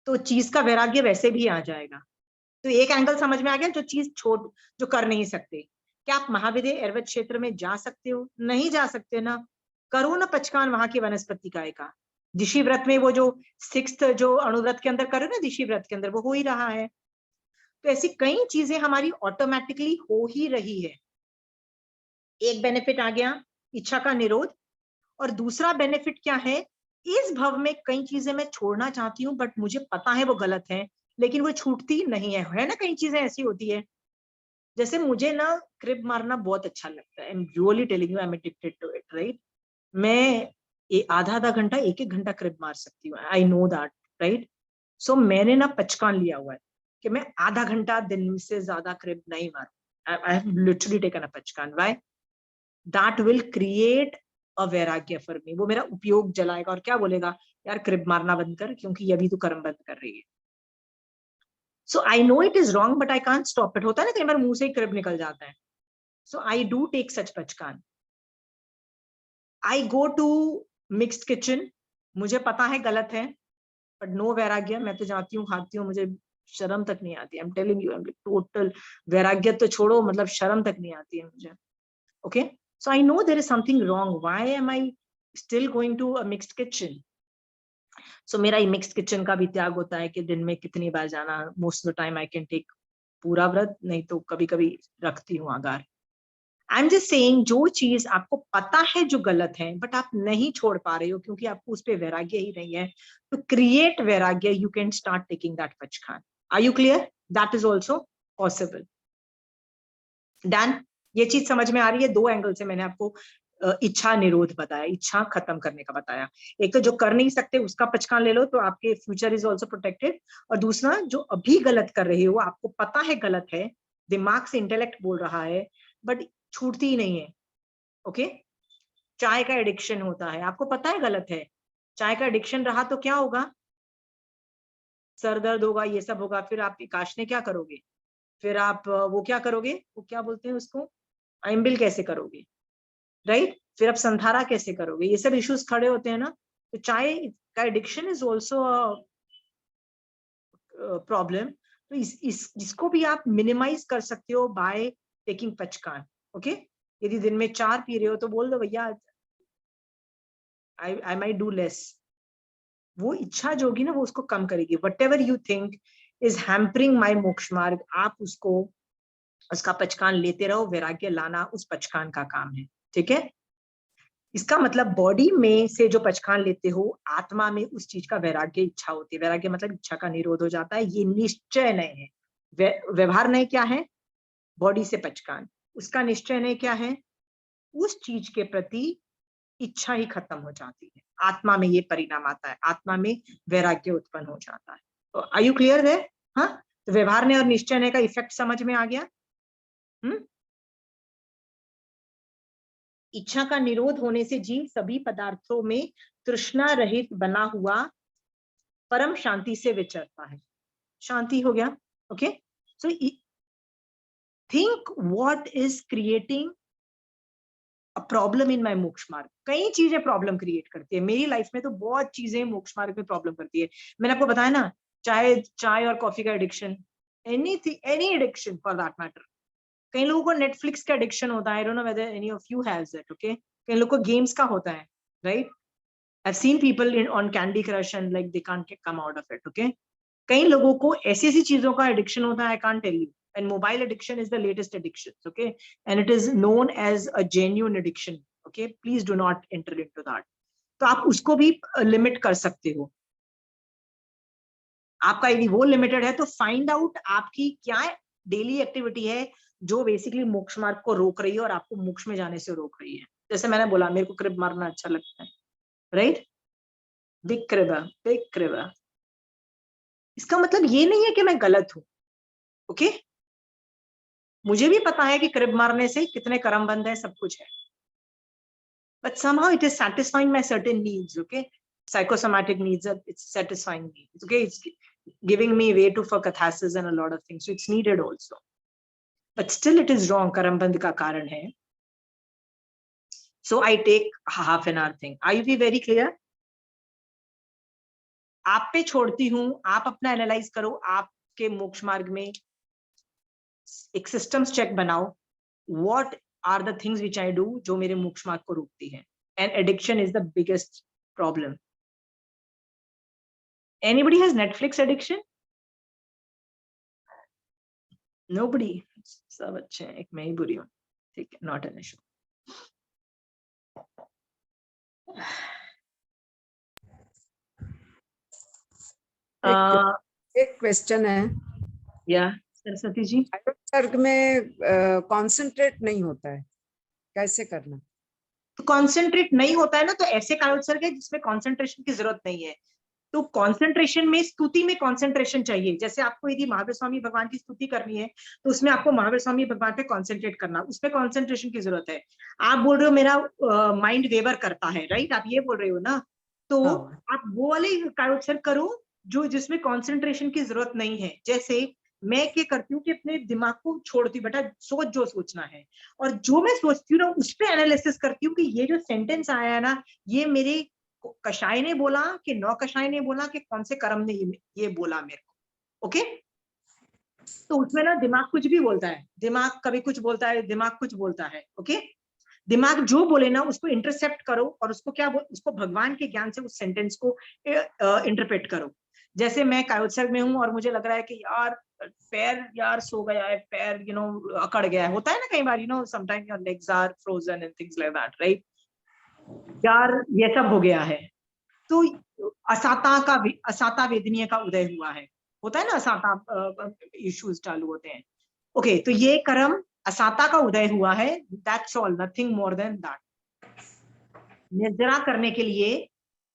S1: तो चीज का वैराग्य वैसे भी आ जाएगा। तो एक एंगल समझ में आ गया, जो चीज जो कर नहीं सकते। क्या आप महाविद्य एर्वत क्षेत्र में जा सकते हो? नहीं जा सकते ना। करो ना पचकान वहां की वनस्पति काय का। दिशी व्रत में वो जो 6th जो अणुव्रत के अंदर करो ना, दिशी व्रत के अंदर वो हो ही रहा है। तो ऐसी कई चीजें हमारी ऑटोमेटिकली हो ही रही है। एक बेनिफिट आ गया इच्छा का निरोध, और दूसरा बेनिफिट क्या है, इस भव में कई चीजें मैं छोड़ना चाहती हूँ बट मुझे पता है वो गलत है, लेकिन वो छूटती नहीं है ना। कई चीजें ऐसी होती है, जैसे मुझे ना क्रिब मारना बहुत अच्छा लगता है। I am really telling you, I am addicted to it, right. मैं आधा घंटा, एक घंटा क्रिब मार सकती हूँ, I know that, right. So मैंने ना पचकान लिया हुआ है कि मैं आधा घंटा दिन से ज्यादा क्रिब नहीं मारू। I have literally taken a pachkhan. Why? That will create a vairagya for मी। वो मेरा उपयोग जलाएगा और क्या बोलेगा, यार क्रिब मारना बंद कर, क्योंकि ये अभी तू कर्म बंद कर रही है। So I know it is wrong but I can't stop it. होता है ना कई बार मुंह से ही क्रिब निकल जाता है। So I do take such pachkhan. I go to mixed kitchen, मुझे पता है गलत है बट नो वैराग्य। मैं तो जाती हूँ, खाती हूँ, मुझे शर्म तक नहीं आती। आई एम टेलिंग यू, टोटल वैराग्य तो छोड़ो, मतलब शर्म तक नहीं आती है मुझे। Okay, so I know there is something wrong, why am I still going to a mixed kitchen. So मेरा ये मिक्स्ड किचन का भी त्याग होता है कि दिन में कितनी बार जाना। Most of the time I can take पूरा व्रत, नहीं तो कभी कभी रखती हूँ आगार। आई एम जस्ट सेइंग, जो चीज आपको पता है जो गलत है बट आप नहीं छोड़ पा रहे हो क्योंकि आपको उस पर वैराग्य ही नहीं है, to create vairagya you can start taking that pachkan. Are you clear? That is also possible. Done? ये चीज समझ में आ रही है? दो एंगल से मैंने आपको इच्छा निरोध बताया, इच्छा खत्म करने का बताया। एक तो जो कर नहीं सकते उसका पचकान ले लो तो आपके फ्यूचर इज ऑल्सो प्रोटेक्टेड, और दूसरा जो अभी गलत कर रहे हो, आपको पता है गलत है, दिमाग से इंटेलेक्ट बोल रहा है बट छूटती ही नहीं है। ओके, चाय का एडिक्शन होता है, आपको पता है गलत है, चाय का एडिक्शन रहा तो क्या होगा, सर दर्द होगा, ये सब होगा। फिर आप काशने क्या करोगे, फिर आप वो क्या करोगे, वो क्या बोलते हैं उसको, आइम्बिल कैसे करोगे, राइट। फिर आप संधारा कैसे करोगे, ये सब इश्यूज खड़े होते हैं ना। तो चाय का एडिक्शन इज ऑल्सो प्रॉब्लम। तो इसको भी आप मिनिमाइज कर सकते हो बाय टेकिंग पचकान। ओके, यदि दिन में 4 पी रहे हो तो बोल दो भैया आई माइट डू लेस। वो इच्छा जो होगी ना वो उसको कम करेगी। Whatever you think is hampering my moksha marg, आप उसको, उसका पचकान लेते रहो। वैराग्य लाना उस पचकान का काम है, ठीक है। इसका मतलब बॉडी में से जो पचकान लेते हो, आत्मा में उस चीज का वैराग्य इच्छा होती है। वैराग्य मतलब इच्छा का निरोध हो जाता है। ये निश्चय नहीं है। व्यवहार नहीं क्या है, बॉडी से पचकान, उसका निश्चय नहीं क्या है, उस चीज के प्रति इच्छा ही खत्म हो जाती है। आत्मा में ये परिणाम आता है, आत्मा में वैराग्य उत्पन्न हो जाता है। तो आर यू क्लियर है? हाँ, तो व्यवहार ने और निश्चय ने का इफेक्ट समझ में आ गया। इच्छा का निरोध होने से जीव सभी पदार्थों में तृष्णा रहित बना हुआ परम शांति से विचरता है। शांति हो गया। Okay, so think what is creating a problem in my मोक्ष मार्ग। कई चीजें प्रॉब्लम क्रिएट करती है मेरी लाइफ में, तो बहुत चीजें मोक्ष मार्ग में प्रॉब्लम करती है। मैंने आपको बताया ना, चाय और कॉफी का addiction, any addiction for that matter. कई लोगों को नेटफ्लिक्स का एडिक्शन होता है, I don't know whether any of you haves it. Okay, कई लोगों को गेम्स का होता है, right. I have seen people in on candy crush and like they can't come out of it. Okay, कई लोगों को ऐसी ऐसी चीजों का एडिक्शन होता है, I can't tell you. And mobile addiction is the latest addiction, okay, and it is known as a genuine addiction. Okay, please do not enter into that. तो आप उसको भी लिमिट कर सकते हो। आपका यदि वो लिमिटेड है तो फाइंड आउट आपकी क्या डेली एक्टिविटी है जो बेसिकली मोक्ष मार्ग को रोक रही है और आपको मोक्ष में जाने से रोक रही है। जैसे मैंने बोला, मेरे को क्रिब मारना अच्छा लगता है, राइट, बिग क्रिब। इसका मतलब ये नहीं है कि मैं गलत हूं। ओके, मुझे भी पता है कि क्रिब मारने से कितने कर्म बंद है, सब कुछ है, but somehow it is satisfying my certain needs. Okay, psychosomatic needs, it's satisfying me. Okay, it's giving me way for catharsis and a lot of things, so it's needed also, but still it is wrong. कर्म बंद का कारण है, so I take half an hour thing. Are you very clear? आप पे छोड़ती हूँ, आप अपना एनालाइज करो। आपके मोक्ष मार्ग में एक सिस्टम्स चेक बनाओ, what are the things which I do जो मेरे मोक्ष मार्ग को रोकती है. And addiction is the biggest problem. Anybody has Netflix addiction? Nobody. सब अच्छे हैं, एक मैं ही बुरी हूँ. ठीक है, not an issue.
S9: एक क्वेश्चन है,
S1: या सरस्वती जी,
S9: सर्ग में कंसंट्रेट नहीं होता है, कैसे करना?
S1: तो कंसंट्रेट नहीं होता है ना, तो ऐसे कायोत्सर्ग है जिसमें कंसंट्रेशन की जरूरत नहीं है. तो कंसंट्रेशन में, स्तुति में कंसंट्रेशन चाहिए. जैसे आपको यदि महावीर स्वामी भगवान की स्तुति करनी है तो उसमें आपको महावीर स्वामी भगवान पे कंसंट्रेट करना, उसमें कंसंट्रेशन की जरूरत है. आप बोल रहे हो मेरा माइंड वेवर करता है, राइट? आप ये बोल रहे हो ना, तो
S9: हाँ.
S1: आप वो वाले कायोत्सर्ग करो जो जिसमें कंसंट्रेशन की जरूरत नहीं है. जैसे मैं क्या करती हूँ कि अपने दिमाग को छोड़ती हूँ, बेटा सोच जो सोचना है, और जो मैं सोचती हूँ ना उस पर एनालिसिस करती हूँ कि ये जो सेंटेंस आया है ना, ये मेरे कषाय ने बोला कि नौ कषाय ने बोला कि कौन से कर्म ने ये बोला मेरे को. ओके, तो उसमें ना दिमाग कुछ भी बोलता है, दिमाग कभी कुछ बोलता है, दिमाग कुछ बोलता है. ओके, दिमाग जो बोले ना उसको इंटरसेप्ट करो और उसको उसको भगवान के ज्ञान से उस सेंटेंस को इंटरप्रेट करो. जैसे मैं कायोत्सर्ग में हूँ और मुझे लग रहा है कि यार पैर यार सो गया है, पैर अकड़ गया है, होता है ना कई बार, sometime your legs are frozen and things like that, right? यार ये सब हो गया है, तो असाता वेदनीय का उदय हुआ है, होता है ना, असाता इश्यूज चालू होते हैं. ओके, तो ये कर्म असाता का उदय हुआ है, that's all, nothing more than that. निर्जरा करने के लिए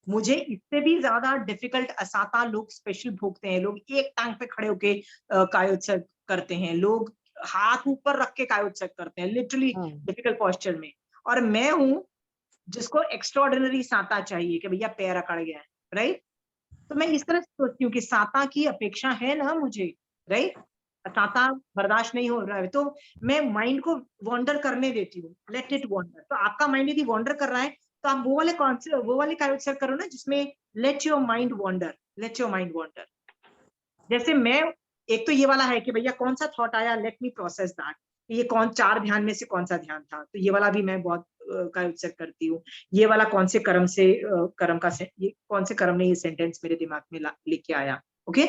S1: मुझे इससे भी ज्यादा डिफिकल्ट असाता लोग स्पेशल भोगते हैं. लोग एक टांग पे खड़े होके कायोत्सर्ग करते हैं, लोग हाथ ऊपर रख के कायोत्सर्ग करते हैं, लिटरली डिफिकल्ट पोस्चर में. और मैं हूं जिसको एक्स्ट्राऑर्डिनरी साता चाहिए कि भैया पैर अकड़ गया है, राइट? तो मैं इस तरह से सोचती हूँ कि साता की अपेक्षा है ना मुझे, राइट? साता बर्दाश्त नहीं हो रहा है तो मैं माइंड को वॉन्डर करने देती हूँ, लेट इट वॉन्डर. तो आपका माइंड यदि वॉन्डर कर रहा है तो आप वो वाले कायोत्सर्ग करो ना जिसमें let your mind wander, let your mind wander. जैसे मैं, एक तो ये वाला है कि भैया कौन सा थॉट आया, लेट मी प्रोसेस दैट. ये चार ध्यान में से कौन सा ध्यान था, तो ये वाला भी मैं बहुत कायोत्सर्ग करती हूँ. ये वाला कौन से कर्म से ये कौन से कर्म ने ये सेंटेंस मेरे दिमाग में लेके आया. ओके,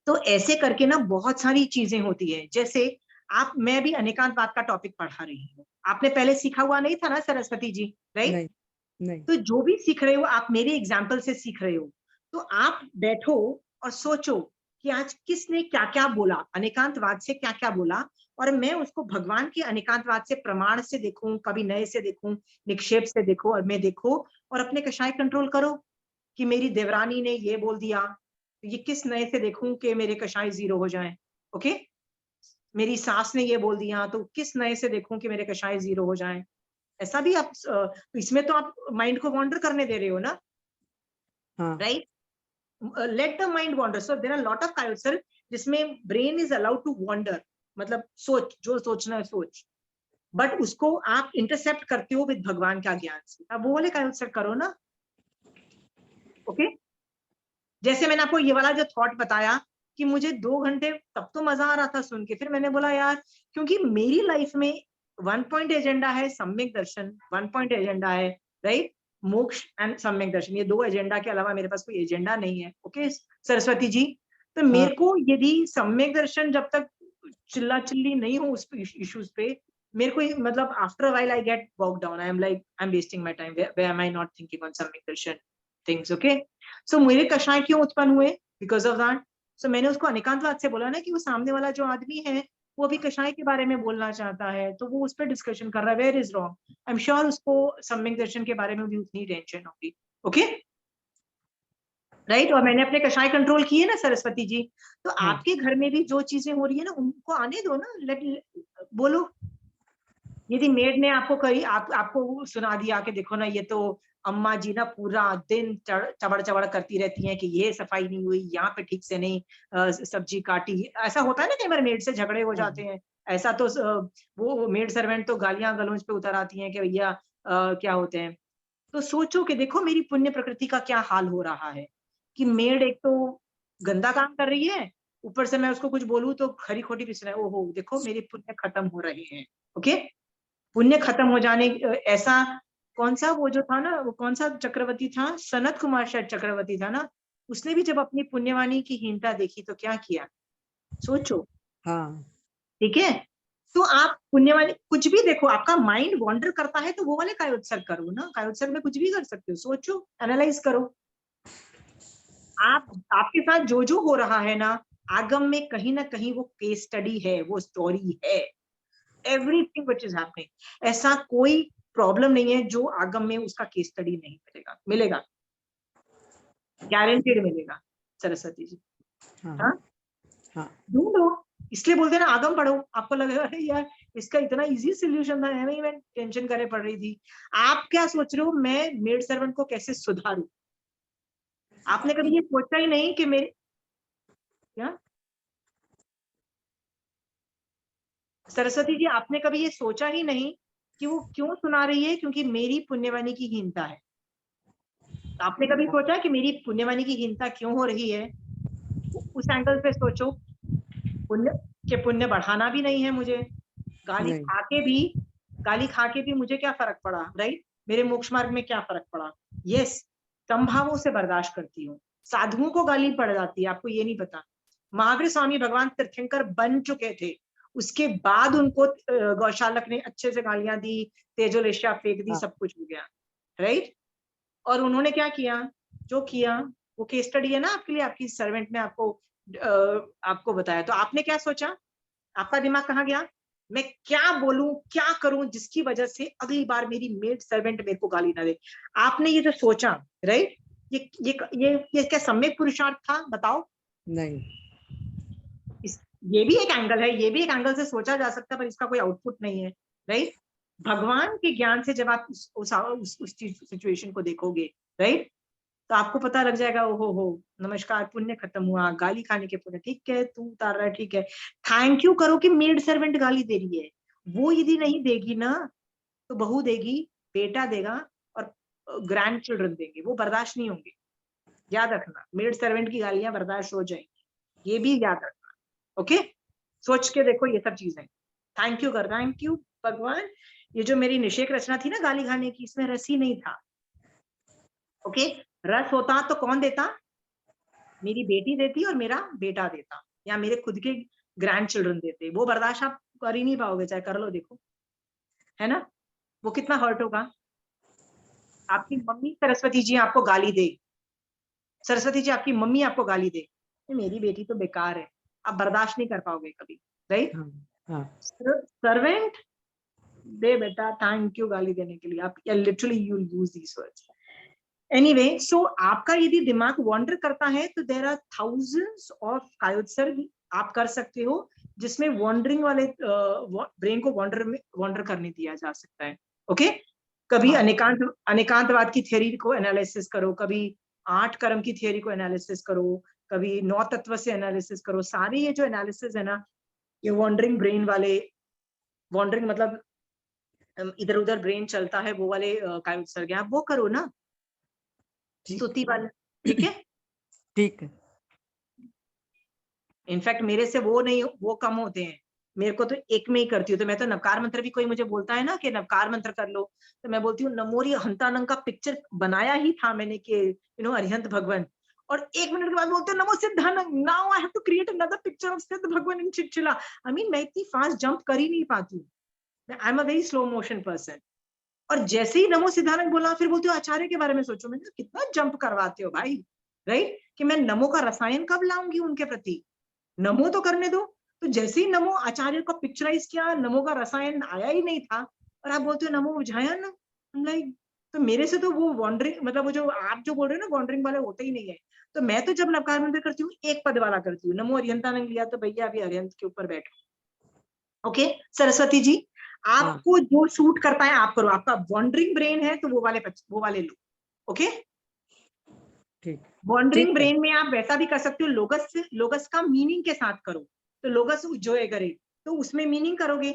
S1: तो ऐसे करके ना बहुत सारी चीजें होती है. जैसे मैं भी अनेकांतवाद का टॉपिक पढ़ा रही हूँ, आपने पहले सीखा हुआ नहीं था ना सरस्वती जी, राइट?
S9: नहीं.
S1: तो जो भी सीख रहे हो आप मेरे एग्जाम्पल से सीख रहे हो, तो आप बैठो और सोचो कि आज किसने क्या क्या बोला, अनेकांतवाद से क्या क्या बोला, और मैं उसको भगवान के अनेकांतवाद से प्रमाण से देखूं, कभी नए से देखूं, निक्षेप से देखो, और मैं देखो और अपने कषाय कंट्रोल करो कि मेरी देवरानी ने ये बोल दिया, तो ये किस नए से देखूं कि मेरे कषाय 0 हो जाएं. ओके, मेरी सास ने ये बोल दिया, तो किस नए से देखूं कि मेरे कषाय 0 हो जाएं. ऐसा भी आप, इसमें तो आप माइंड को वॉन्डर करने दे रहे हो ना, right? Let the mind wander. So there are lot of kayotsarga जिसमें brain is allowed to wander, मतलब सोच, जो सोचना है सोच, बट उसको आप इंटरसेप्ट करते हो विद भगवान का ज्ञान से. अब वो वाले कायोत्सर्ग करो ना. ओके, जैसे मैंने आपको ये वाला जो थॉट बताया कि मुझे 2 घंटे तब तो मजा आ रहा था सुन के, फिर मैंने बोला यार, क्योंकि मेरी लाइफ में 1 पॉइंट एजेंडा है सम्यक दर्शन, 1 पॉइंट एजेंडा है, राइट? मोक्ष एंड सम्यक दर्शन, ये 2 एजेंडा के अलावा मेरे पास कोई एजेंडा नहीं है. ओके सरस्वती जी, तो मेरे को यदि सम्यक दर्शन जब तक चिल्ला चिल्ली नहीं हो उस इश्यूज पे, मेरे को मतलब after a while I get bog down, I am like I am wasting my time, where am I not thinking on सम्यक दर्शन थिंग्स. ओके, सो मेरे कषाय क्यों उत्पन्न हुए? Because of that. सो मैंने उसको अनेकांतवाद से बोला ना कि वो सामने वाला जो आदमी है वो भी कषाय के बारे में बोलना चाहता है, तो वो उस पर डिस्कशन कर रहा है, where is wrong. I am sure उसको सम्यक दर्शन के बारे में भी उतनी टेंशन होगी. Okay, right? और मैंने अपने कषाय कंट्रोल किए ना सरस्वती जी, तो आपके घर में भी जो चीजें हो रही है ना उनको आने दो ना, बोलो. यदि मेड ने आपको आपको सुना दिया कि देखो ना ये तो अम्मा जी ना पूरा दिन चबड़ चबड़ करती रहती हैं कि ये सफाई नहीं हुई, यहाँ पे ठीक से नहीं सब्जी काटी, ऐसा होता है ना कई बार मेड से झगड़े हो जाते हैं. ऐसा तो वो मेड सर्वेंट तो गालियां गलौज पे उतर आती हैं कि भैया क्या होते हैं. तो सोचो कि देखो मेरी पुण्य प्रकृति का क्या हाल हो रहा है कि मेड एक तो गंदा काम कर रही है ऊपर से मैं उसको कुछ बोलूं तो खरी खोटी भी सुनाए, ओहो देखो मेरे पुण्य खत्म हो रहे हैं। ओके, पुण्य खत्म हो जाने ऐसा कौन सा वो जो था ना, वो कौन सा चक्रवर्ती था, सनत कुमार शायद चक्रवर्ती था ना, उसने भी जब अपनी पुण्यवाणी की हीनता देखी तो क्या किया, सोचो।
S9: हाँ
S1: ठीक है, तो आप पुण्यवाणी कुछ भी देखो, आपका माइंड वॉन्डर करता है तो वो वाले कायोत्सर्ग करो ना, कायोत्सर्ग में कुछ भी कर सकते हो, सोचो, एनालाइज करो। आप आपके साथ जो हो रहा है ना, आगम में कहीं ना कहीं वो केस स्टडी है, वो स्टोरी है, एवरीथिंग व्हिच इज हैपनिंग। ऐसा कोई प्रॉब्लम नहीं है जो आगम में उसका केस स्टडी नहीं मिलेगा, मिलेगा, गारंटेड मिलेगा। सरस्वती जी,
S9: हाँ
S1: हाँ
S9: हाँ
S1: ढूंढो, इसलिए बोलते हैं ना आगम पढ़ो। आपको लगेगा अरे यार इसका इतना इजी सोल्यूशन था, नहीं मैं टेंशन करे पड़ रही थी। आप क्या सोच रहे हो मैं मेड सर्वेंट को कैसे सुधारूं? आपने कभी ये सोचा ही नहीं कि मेरे क्या सरस्वती जी, आपने कभी ये सोचा ही नहीं कि वो क्यों सुना रही है, क्योंकि मेरी पुण्यवाणी की हीनता है। आपने कभी सोचा कि मेरी पुण्यवाणी की हीनता क्यों हो रही है? उस एंगल से सोचो। पुण्य के पुण्य बढ़ाना भी नहीं है मुझे, गाली
S9: नहीं
S1: खा के भी, गाली खा के भी मुझे क्या फर्क पड़ा, राइट? मेरे मोक्ष मार्ग में क्या फर्क पड़ा? यस, संभावों से बर्दाश्त करती हूँ। साधुओं को गाली पड़ जाती है, आपको ये नहीं पता। महावीर स्वामी भगवान तीर्थंकर बन चुके थे, उसके बाद उनको गौशालक ने अच्छे से गालियां दी, तेजोलेशिया फेंक दी,
S9: हाँ
S1: सब कुछ हो गया, राइट? और उन्होंने क्या किया, जो किया वो केस स्टडी है ना आपके लिए, आपकी सर्वेंट ने आपको बताया। तो आपने क्या सोचा, आपका दिमाग कहाँ गया, मैं क्या बोलूं क्या करूं जिसकी वजह से अगली बार मेरी मेड सर्वेंट मेरे को गाली ना दे। आपने ये जो सोचा, राइट, ये क्या सम्यक पुरुषार्थ था, बताओ?
S9: नहीं
S1: ये भी एक एंगल है, ये भी एक एंगल से सोचा जा सकता है, पर इसका कोई आउटपुट नहीं है, राइट? भगवान के ज्ञान से जब आप उस सिचुएशन को देखोगे, राइट, तो आपको पता लग जाएगा, ओहो हो नमस्कार, पुण्य खत्म हुआ, गाली खाने के पुण्य, ठीक है तू उतार रहा है, ठीक है, थैंक यू करो कि मेड सर्वेंट गाली दे रही है। वो यदि नहीं देगी ना, तो बहू देगी, बेटा देगा, और ग्रैंड चिल्ड्रन देंगे, वो बर्दाश्त नहीं होंगे। याद रखना, मेड सर्वेंट की गालियां बर्दाश्त हो जाएंगी, ये भी याद रखना। ओके, सोच के देखो ये सब चीजें। थैंक यू कर, थैंक यू भगवान, ये जो मेरी निषेक रचना थी ना गाली खाने की, इसमें रस ही नहीं था। ओके, रस होता तो कौन देता, मेरी बेटी देती और मेरा बेटा देता, या मेरे खुद के ग्रैंड चिल्ड्रन देते। वो बर्दाश्त आप कर ही नहीं पाओगे, चाहे कर लो, देखो, है ना, वो कितना हर्ट होगा। आपकी मम्मी सरस्वती जी आपको गाली दे, सरस्वती जी आपकी मम्मी आपको गाली दे, मेरी बेटी तो बेकार है, आप बर्दाश्त नहीं कर पाओगे कभी, राइट?
S9: हाँ हाँ
S1: सर्वेंट दे बेटा, थैंक यू गाली देने के लिए, आप literally you use these words. Anyway, so आपका यदि दिमाग वॉन्डर करता है तो there are thousands of kayotsarga आप कर सकते हो, जिसमें वॉन्डरिंग वाले ब्रेन को वॉन्डर करने दिया जा सकता है। ओके, कभी अनेकांतवाद की थियोरी को एनालिसिस करो, कभी 8 कर्म की थियोरी को एनालिसिस करो, कभी 9 तत्व से एनालिसिस करो। सारे ये जो एनालिसिस है ना, ये वॉन्डरिंग ब्रेन वाले, वॉन्डरिंग मतलब इधर उधर ब्रेन चलता है, वो वाले कायोत्सर्ग आप वो करो ना, स्तुति वाला, ठीक है?
S9: ठीक है।
S1: इनफैक्ट मेरे से वो नहीं, वो कम होते हैं, मेरे को तो एक में ही करती हूँ। तो मैं तो नवकार मंत्र भी, कोई मुझे बोलता है ना कि नवकार मंत्र कर लो, तो मैं बोलती हूँ नमोरी हंतानंग का पिक्चर बनाया ही था मैंने कि अरिहंत भगवान, और 1 मिनट के बाद बोलते नमो सिद्धानंग, now I have to create another picture of Siddha Bhagwan in चिटचिला। I mean मैं इतनी फास्ट जंप कर ही नहीं पाती हूँ, I am a very slow motion person. और जैसे ही नमो सिद्धानंद बोला, फिर बोलते हो आचार्य के बारे में सोचो। मैंने कहा कितना जंप करवाते हो भाई, राइट? कि मैं नमो का रसायन कब लाऊंगी उनके प्रति, नमो तो करने दो। तो जैसे ही नमो आचार्य को पिक्चराइज किया, नमो का रसायन आया ही नहीं था, और आप बोलते हो नमो बुझाया ना, लाइक, तो मेरे से तो वो वॉन्डरिंग, मतलब वो जो आप जो बोल रहे हो ना वॉन्डरिंग वाले, होते ही नहीं है। तो मैं तो जब नवकार मंत्र करती हूँ, एक पद वाला करती हूँ, नमो अरिहंतानंद लिया तो भैया अभी अरिहंत के ऊपर बैठो। ओके सरस्वती जी, आपको जो सूट करता है आप करो, आपका वॉन्डरिंग ब्रेन है तो वो वाले लो। ओके,
S9: ठीक
S1: वॉन्डरिंग ब्रेन में आप वैसा भी कर सकते हो, लोगस का मीनिंग के साथ करो, तो लोगस जो है करे तो उसमें मीनिंग करोगे।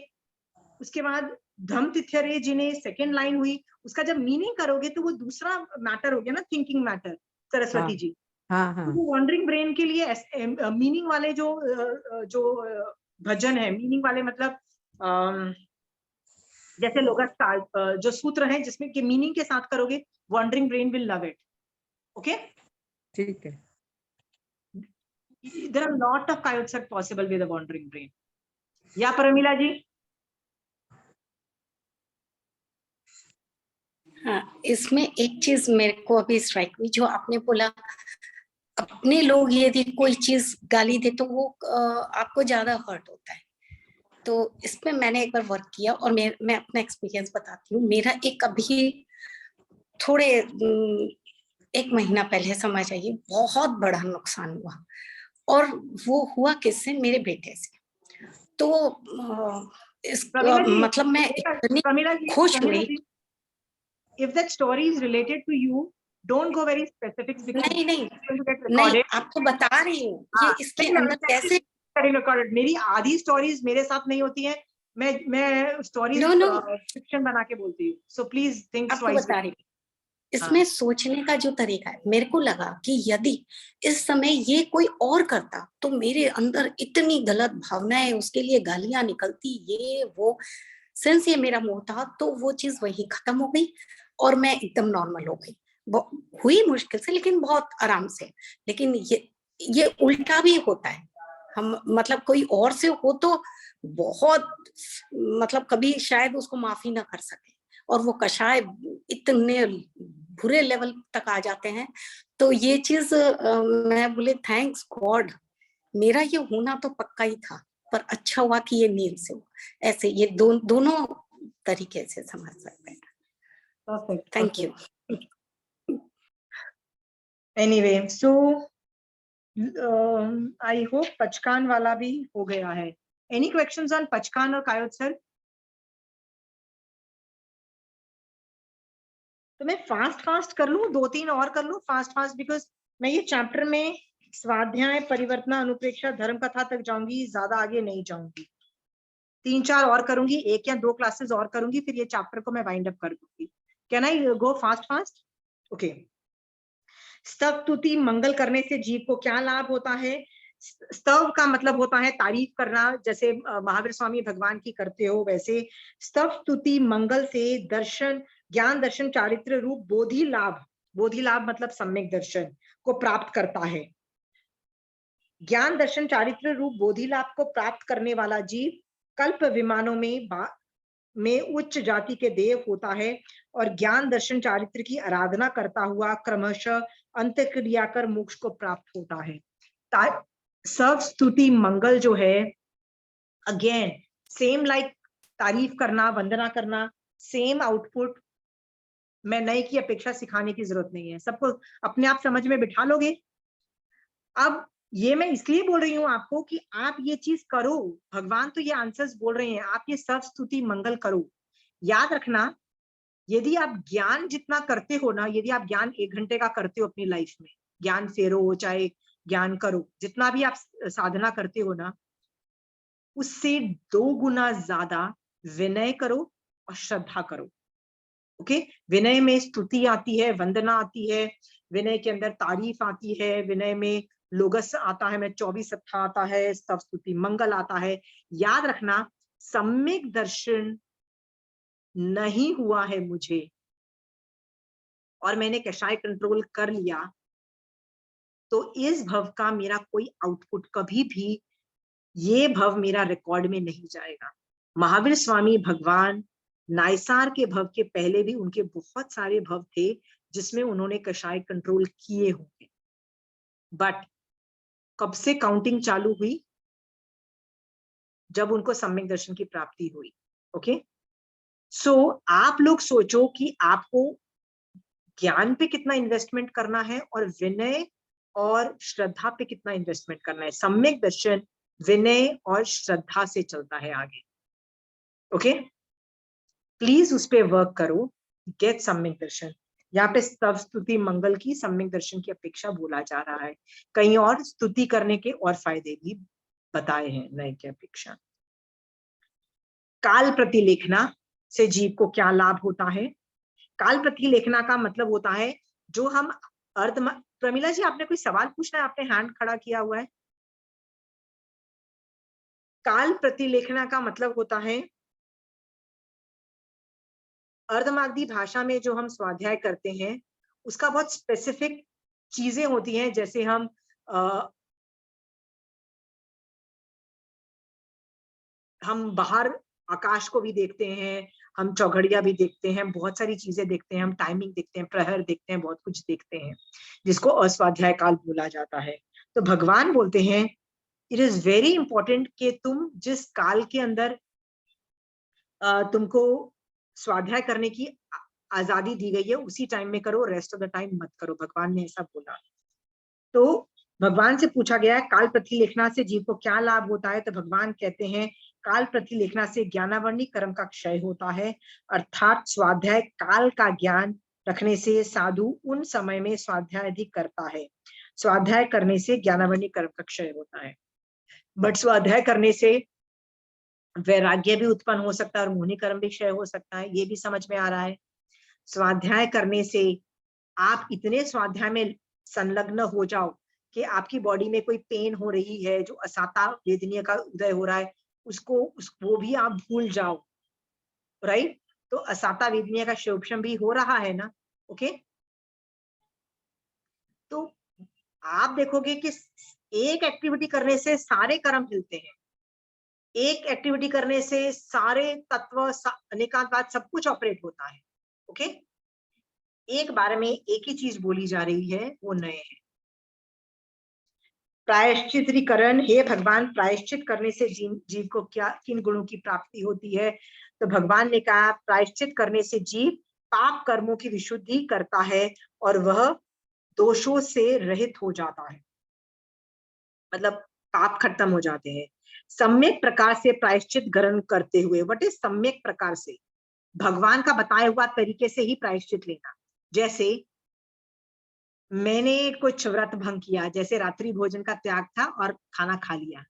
S1: उसके बाद धम तिथ्यरे जिन्हें सेकेंड लाइन हुई, उसका जब मीनिंग करोगे तो वो दूसरा मैटर हो गया ना, थिंकिंग मैटर। सरस्वती जी,
S9: हाँ हाँ
S1: वॉन्डरिंग ब्रेन के लिए मीनिंग वाले जो भजन है, मीनिंग वाले मतलब जैसे लोग जो सूत्र हैं जिसमें कि मीनिंग के साथ करोगे, wandering brain will love it. Okay,
S9: ठीक है।
S1: there are lot of Kayotsak possible with a wandering brain. या परमीला जी?
S4: हाँ, इसमें एक चीज मेरे को अभी स्ट्राइक हुई, जो आपने बोला अपने लोग यदि कोई चीज गाली दे तो वो आपको ज्यादा हर्ट होता है। तो इसमें मैंने एक बार वर्क किया और मैं अपना एक्सपीरियंस बताती हूँ। मेरा एक अभी थोड़े 1 महीना पहले समझ आइए बहुत बड़ा नुकसान हुआ, और वो हुआ किससे? मेरे बेटे से। तो मतलब मैं इतनी खुश हुई।
S1: If that story is related to you, don't go very specific because
S4: नहीं, आपको बता रही हूँ ये इसके अंदर कैसे
S1: रिकॉर्डेड। मेरी आधी स्टोरीज मेरे साथ नहीं होती हैं, मैं स्टोरीज फिक्शन बना के बोलती हूँ, सो प्लीज थिंक
S4: आपको बता रही हूँ। इसमें सोचने का जो तरीका है, मेरे को लगा कि यदि इस समय ये कोई और करता तो मेरे अंदर इतनी गलत भावनाएं, उसके लिए गालियां निकलती, ये वो। सिंस ये मेरा मुंह था तो वो चीज वही खत्म हो गई और मैं एकदम नॉर्मल हो गई। हुई मुश्किल से, लेकिन बहुत आराम से। लेकिन ये उल्टा भी होता है। हम मतलब कोई और से हो तो बहुत मतलब कभी शायद उसको माफी ना कर सके, और वो कषाय इतने बुरे लेवल तक आ जाते हैं। तो ये चीज मैं बोले थैंक्स गॉड, मेरा ये होना तो पक्का ही था, पर अच्छा हुआ कि ये नील से हुआ। ऐसे ये दोनों तरीके से समझ सकते हैं।
S1: Perfect.
S4: Thank you.
S1: Anyway, so I hope पचकान वाला भी हो गया है। Any questions on पचकान और कायोत्सर्ग? तो मैं फास्ट कर लूं, 2-3 और कर लूं फास्ट बिकॉज मैं ये चैप्टर में स्वाध्याय, परिवर्तना, अनुप्रेक्षा, धर्म कथा तक जाऊंगी, ज्यादा आगे नहीं जाऊंगी। 3-4 और करूंगी, 1 या 2 क्लासेस और करूंगी, फिर ये चैप्टर को मैं वाइंड अप कर दूंगी। Can I go fast? Okay. स्तव स्तुति मंगल करने से जीव को क्या लाभ होता है? स्तव का मतलब होता है तारीफ करना, जैसे महावीर स्वामी भगवान की करते हो वैसे। स्तव स्तुति मंगल से दर्शन, ज्ञान दर्शन चारित्र रूप बोधि लाभ मतलब सम्यक दर्शन को प्राप्त करता है। ज्ञान दर्शन चारित्र रूप बोधि लाभ को प्राप्त करने वाला जीव कल्प विमानों में उच्च जाति के देव होता है और ज्ञान दर्शन चारित्र की आराधना करता हुआ क्रमशः अंतःक्रिया कर मोक्ष को प्राप्त होता है। सब स्तुति मंगल जो है, अगेन सेम लाइक तारीफ करना, वंदना करना, सेम आउटपुट। मैं नए की अपेक्षा सिखाने की जरूरत नहीं है, सबको अपने आप समझ में बिठा लोगे। अब ये मैं इसलिए बोल रही हूँ आपको कि आप ये चीज करो, भगवान तो ये आंसर्स बोल रहे हैं, आप ये सब स्तुति मंगल करो। याद रखना, यदि आप ज्ञान जितना करते हो ना, यदि आप ज्ञान 1 घंटे का करते हो अपनी लाइफ में, ज्ञान फेरो चाहे ज्ञान करो, जितना भी आप साधना करते हो ना, उससे 2 गुना ज्यादा विनय करो और श्रद्धा करो। ओके, विनय में स्तुति आती है, वंदना आती है, विनय के अंदर तारीफ आती है, विनय में लोगस आता है, में 24 सत्ता आता है, स्तव स्तुति मंगल आता है। याद रखना, सम्यक दर्शन नहीं हुआ है मुझे और मैंने कषाय कंट्रोल कर लिया, तो इस भव का मेरा कोई आउटपुट कभी भी ये भव मेरा रिकॉर्ड में नहीं जाएगा। महावीर स्वामी भगवान नायसार के भव के पहले भी उनके बहुत सारे भव थे जिसमें उन्होंने कषाय कंट्रोल किए होंगे, बट कब से काउंटिंग चालू हुई? जब उनको सम्यक दर्शन की प्राप्ति हुई। ओके, सो आप लोग सोचो कि आपको ज्ञान पे कितना इन्वेस्टमेंट करना है और विनय और श्रद्धा पे कितना इन्वेस्टमेंट करना है। सम्यक दर्शन विनय और श्रद्धा से चलता है आगे। ओके, प्लीज उस पे वर्क करो, गेट सम्यक दर्शन। यहाँ पे स्तव स्तुति मंगल की सम्यक दर्शन की अपेक्षा बोला जा रहा है, कहीं और स्तुति करने के और फायदे भी बताए हैं नए की अपेक्षा। काल प्रतिलेखना से जीव को क्या लाभ होता है? काल प्रतिलेखना का मतलब होता है जो हम प्रमिला जी, आपने कोई सवाल पूछना है? आपने हैंड खड़ा किया हुआ है। काल प्रतिलेखना का मतलब होता है अर्धमागधी भाषा में जो हम स्वाध्याय करते हैं उसका बहुत स्पेसिफिक चीजें होती हैं, जैसे हम बाहर आकाश को भी देखते हैं, हम चौघड़िया भी देखते हैं, बहुत सारी चीजें देखते हैं, हम टाइमिंग देखते हैं, प्रहर देखते हैं, बहुत कुछ देखते हैं, जिसको अस्वाध्याय काल बोला जाता है। तो भगवान बोलते हैं इट इज वेरी इंपॉर्टेंट कि तुम जिस काल के अंदर तुमको स्वाध्याय करने की आजादी दी गई है उसी टाइम में करो, रेस्ट ऑफ द टाइम मत करो। भगवान ने ऐसा बोला। तो भगवान से पूछा गया है काल प्रतिलेखना से जीव को क्या लाभ होता है, तो भगवान कहते हैं काल प्रतिलेखना से ज्ञानावरणी कर्म का क्षय होता है, अर्थात स्वाध्याय काल का ज्ञान रखने से साधु उन समय में स्वाध्याय अधिक करता है। स्वाध्याय करने से ज्ञानावरणी कर्म का क्षय होता है, बट स्वाध्याय करने से वैराग्य भी उत्पन्न हो सकता है और मोहिनी कर्म भी क्षय हो सकता है। ये भी समझ में आ रहा है। स्वाध्याय करने से आप इतने स्वाध्याय में संलग्न हो जाओ कि आपकी बॉडी में कोई पेन हो रही है, जो असाता वेदनीय का उदय हो रहा है, वो भी आप भूल जाओ, राइट। तो असाता वेदनीय का शोभम भी हो रहा है ना, ओके। तो आप देखोगे कि एक एक्टिविटी करने से सारे कर्म हिलते हैं, एक एक्टिविटी करने से सारे तत्व अनेकांतवाद सब कुछ ऑपरेट होता है, ओके। एक बार में एक ही चीज बोली जा रही है, वो नए है। प्रायश्चित्रीकरण, हे भगवान प्रायश्चित करने से जीव को क्या किन गुणों की प्राप्ति होती है, तो भगवान ने कहा प्रायश्चित करने से जीव पाप कर्मों की विशुद्धि करता है और वह दोषों से रहित हो जाता है, मतलब पाप खत्म हो जाते हैं। सम्यक प्रकार से प्रायश्चित ग्रहण करते हुए, व्हाट इज सम्यक प्रकार से? भगवान का बताया हुआ तरीके से ही प्रायश्चित लेना। जैसे मैंने कुछ व्रत भंग किया, जैसे रात्रि भोजन का त्याग था और खाना खा लिया,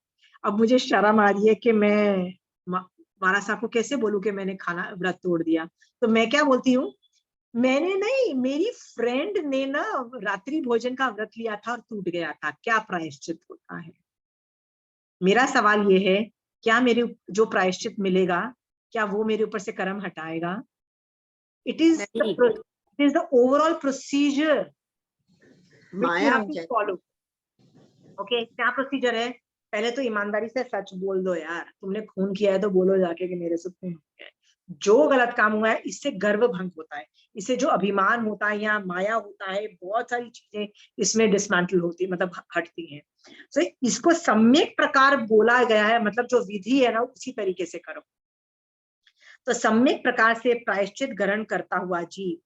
S1: अब मुझे शर्म आ रही है कि मैं महाराज साहब को कैसे बोलूं कि मैंने खाना व्रत तोड़ दिया, तो मैं क्या बोलती हूँ, मैंने नहीं, मेरी फ्रेंड ने ना रात्रि भोजन का व्रत लिया था और टूट गया था, क्या प्रायश्चित होता है? मेरा सवाल ये है, क्या मेरे जो प्रायश्चित मिलेगा क्या वो मेरे ऊपर से कर्म हटाएगा? It is the overall procedure माया फॉलो, ओके। क्या प्रोसीजर है? पहले तो ईमानदारी से सच बोल दो यार, तुमने खून किया है तो बोलो जाके कि मेरे से खून किया है। जो गलत काम हुआ है इससे गर्व भंग होता है, इससे जो अभिमान होता है या माया होता है, बहुत सारी चीजें इसमें डिसमेंटल होती, मतलब हटती हैं। तो इसको सम्यक प्रकार बोला गया है, मतलब जो विधि है ना उसी तरीके से करो। तो सम्यक प्रकार से प्रायश्चित ग्रहण करता हुआ जीव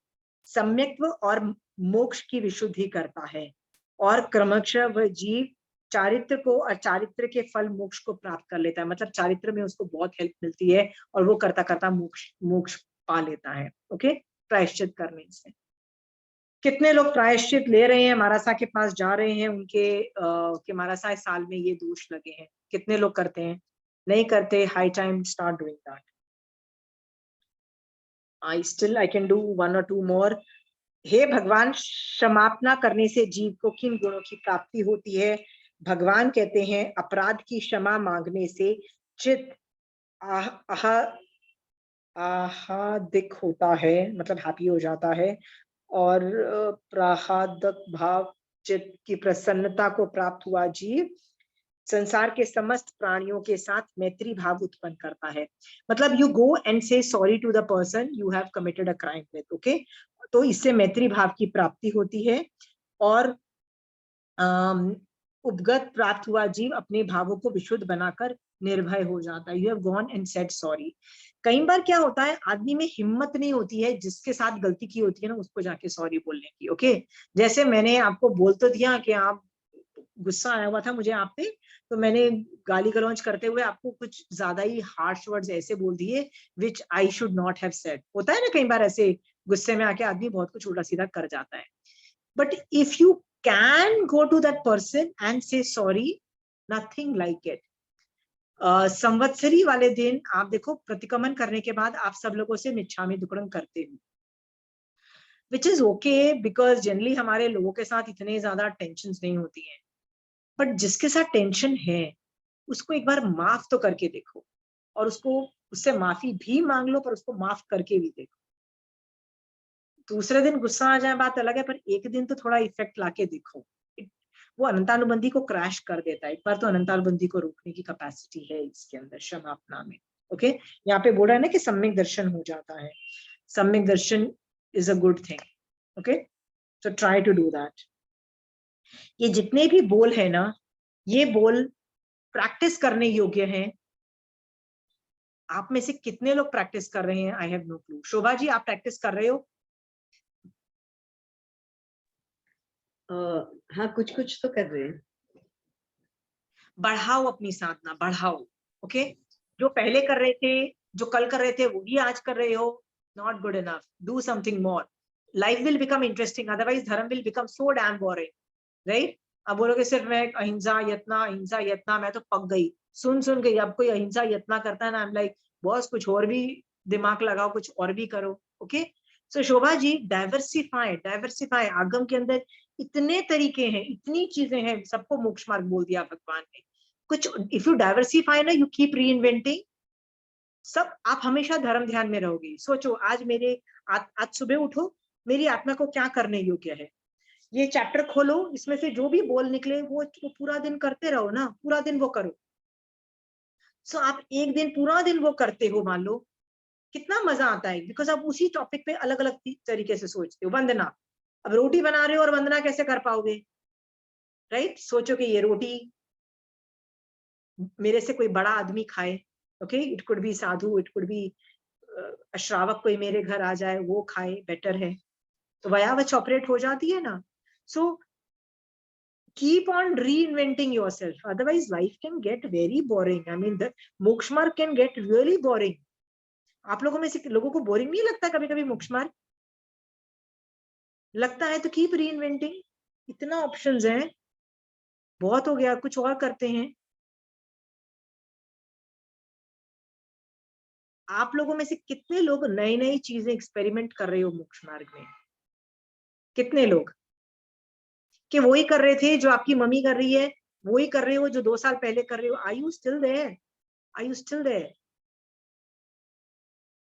S1: सम्यक्त्व और मोक्ष की विशुद्धि करता है, और क्रमशः वह जीव चारित्र को और चारित्र के फल मोक्ष को प्राप्त कर लेता है, मतलब चारित्र में उसको बहुत हेल्प मिलती है और वो करता करता मोक्ष पा लेता है, ओके, प्रायश्चित करने से। कितने लोग प्रायश्चित ले रहे हैं, महाराज के पास जा रहे हैं उनके कि महाराज साल में ये दोष लगे हैं? कितने लोग करते हैं? नहीं करते। High time start doing that. I can do 1 or 2 more. हे भगवान, क्षमापना करने से जीव को किन गुणों की प्राप्ति होती है? भगवान कहते हैं अपराध की क्षमा मांगने से चित्त आह्लादिक होता है, मतलब हैप्पी हो जाता है, और प्रहादक भाव चित्त की प्रसन्नता को प्राप्त हुआ जीव संसार के समस्त प्राणियों के साथ मैत्री भाव उत्पन्न करता है। मतलब you go and say sorry to the person you have committed a crime with, okay. तो इससे मैत्री भाव की प्राप्ति होती है और उपगत प्राप्त हुआ जीव अपने भावों को विशुद्ध बनाकर निर्भय हो जाता है। You have gone and said sorry. कई बार क्या होता है, आदमी में हिम्मत नहीं होती है जिसके साथ गलती की होती है ना उसको जाके सॉरी बोलने की, ओके। जैसे मैंने आपको बोल तो दिया कि आप गुस्सा आया हुआ था मुझे आप पे, तो मैंने गाली गलौज करते हुए आपको कुछ ज्यादा ही हार्श वर्ड्स ऐसे बोल दिए which I should not have said. होता है ना कई बार ऐसे, गुस्से में आके आदमी बहुत कुछ उल्टा सीधा कर जाता है। But if you can go to that person and say sorry, nothing like it. Samvatsari वाले दिन आप देखो प्रतिक्रमण करने के बाद आप सब लोगों से मिच्छामी दुक्कडम करते हो, which is okay, because generally हमारे लोगों के साथ इतने ज्यादा टेंशन नहीं होती हैं, बट जिसके साथ टेंशन है उसको एक बार माफ तो करके देखो, और उससे माफी भी मांग लो, पर उसको माफ करके भी देखो। दूसरे दिन गुस्सा आ जाए बात अलग है, पर एक दिन तो थोड़ा इफेक्ट लाके देखो। वो अनंतानुबंधी को क्रैश कर देता है। एक बार तो अनंतानुबंधी को रोकने की कैपेसिटी है इसके अंदर, क्षमापना में। ओके, यहाँ पे बोला है ना कि सम्यक दर्शन हो जाता है। Samyak darshan is a good thing. Okay, so try to do that. ये जितने भी बोल है ना, ये बोल प्रैक्टिस करने योग्य हैं। आप में से कितने लोग प्रैक्टिस कर रहे हैं? I have no clue. Shobha ji, आप प्रैक्टिस कर रहे हो?
S6: हाँ, कुछ कुछ तो कर रहे हैं।
S1: बढ़ाओ अपनी साधना, बढ़ाओ। ओके, जो पहले कर रहे थे, जो कल कर रहे थे, वो भी आज कर रहे हो, not good enough. Do something more. Life will become interesting, otherwise dharma will become so damn boring, right? अब बोलोगे सिर्फ मैं अहिंसा यत्ना, अहिंसा यत्ना, मैं तो पक गई, सुन गई। अब कोई अहिंसा यत्ना करता है ना, आई एम लाइक बॉस, कुछ और भी दिमाग लगाओ, कुछ और भी करो। ओके, सो शोभा जी, डाइवर्सिफाई, डाइवर्सिफाई। आगम के अंदर इतने तरीके हैं, इतनी चीजें हैं, सबको मोक्ष मार्ग बोल दिया भगवान ने। कुछ इफ यू डाइवर्सिफाई ना, यू कीप री इन्वेंटिंग, सब आप हमेशा धर्म ध्यान में रहोगे। सोचो, आज आज सुबह उठो, मेरी आत्मा को क्या करने योग्य है, ये चैप्टर खोलो, इसमें से जो भी बोल निकले वो पूरा दिन करते रहो ना, पूरा दिन वो करो। सो आप एक दिन पूरा दिन वो करते हो, मान लो कितना मजा आता है, बिकॉज आप उसी टॉपिक पे अलग अलग तरीके से सोचते हो। वंदना, अब रोटी बना रहे हो और वंदना कैसे कर पाओगे, राइट? सोचो कि ये रोटी मेरे से कोई बड़ा आदमी खाए। Okay, it could be Sadhu, it could be श्रावक, कोई मेरे घर आ जाए वो खाए, बेटर है। तो वयावच ऑपरेट हो जाती है ना। सो keep on reinventing yourself, otherwise life can get very boring. I mean, the moksha marg can get really boring. आप लोगों में से लोगों को बोरिंग नहीं लगता कभी कभी मोक्ष मार्ग? लगता है तो कीप रीइन्वेंटिंग, इतना ऑप्शंस हैं, बहुत हो गया, कुछ और करते हैं। आप लोगों में से कितने लोग नई नई चीजें एक्सपेरिमेंट कर रहे हो मोक्ष मार्ग में? कितने लोग कि वही कर रहे थे जो आपकी मम्मी कर रही है, वही कर रहे हो जो 2 साल पहले कर रहे हो? Are you still there? Are you still there?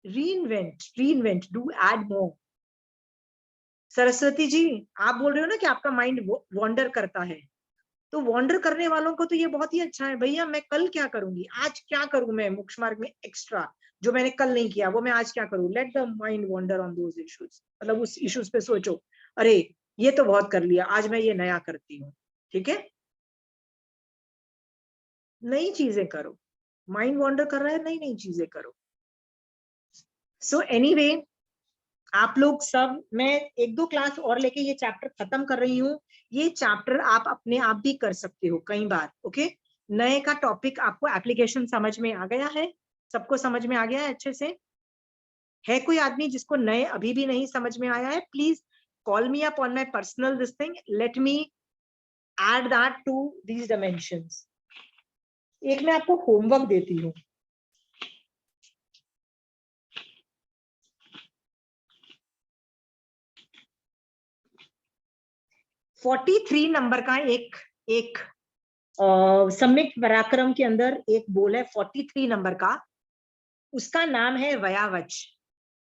S1: reinvent, do add more. Saraswati ji, आप बोल रहे हो ना कि आपका माइंड वॉन्डर करता है, तो वॉन्डर करने वालों को तो ये बहुत ही अच्छा है। भैया, मैं कल क्या करूंगी, आज क्या करूं मैं मोक्ष मार्ग में एक्स्ट्रा, जो मैंने कल नहीं किया वो मैं आज क्या करूं? Let the mind wander on those issues, मतलब उस इश्यूज पे सोचो, अरे ये तो बहुत कर लिया, आज मैं ये नया करती हूँ। ठीक है, नई चीजें करो। माइंड वॉन्डर कर रहा है, नई नई चीजें करो। सो एनीवे, आप लोग सब, मैं 1-2 क्लास और लेके ये चैप्टर खत्म कर रही हूँ। ये चैप्टर आप अपने आप भी कर सकते हो कई बार। ओके, नए का टॉपिक आपको एप्लीकेशन समझ में आ गया है? सबको समझ में आ गया है अच्छे से? है कोई आदमी जिसको नए अभी भी नहीं समझ में आया है? Please call me up on my personal this thing, let me add that to these dimensions. एक मैं आपको होमवर्क देती हूँ। uh, 43 नंबर का एक सम्यक पराक्रम के अंदर एक बोल है 43 नंबर का, उसका नाम है वयावच।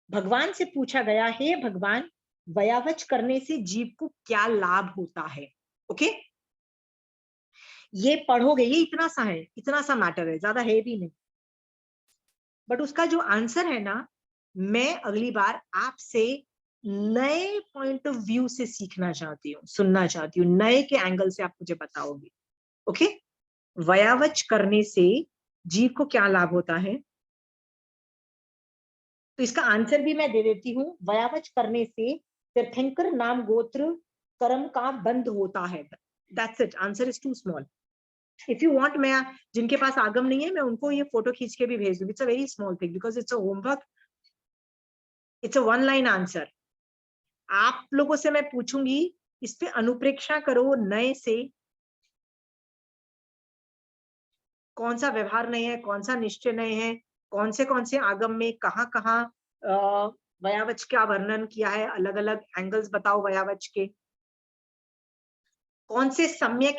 S1: भगवान से पूछा गया, हे भगवान, वयावच करने से जीव को क्या लाभ होता है? ओके, ये पढ़ोगे, ये इतना सा है, इतना सा मैटर है, ज्यादा है भी नहीं, बट उसका जो आंसर है ना, मैं अगली बार आपसे नए पॉइंट ऑफ व्यू से सीखना चाहती हूँ, सुनना चाहती हूँ, नए के एंगल से आप मुझे बताओगे। ओके, वयावच करने से जीव को क्या लाभ होता है? तो इसका आंसर भी मैं दे देती हूँ। वयावच करने से तीर्थंकर नाम गोत्र कर्म का बंद होता है। That's it, answer is too small. If you want, मैं जिनके पास आगम नहीं है, मैं उनको ये फोटो खींच के भी भेज दूंगी। It's a very small thing, because it's a homework, it's a 1 line answer. आप लोगों से मैं पूछूंगी, इस पे अनुप्रेक्षा करो, नए से कौन सा व्यवहार नए है, कौन सा निश्चय नए है, कौन से आगम में कहाँ वयावच का वर्णन किया है, अलग अलग एंगल्स बताओ वयावच के, कौन से सम्यक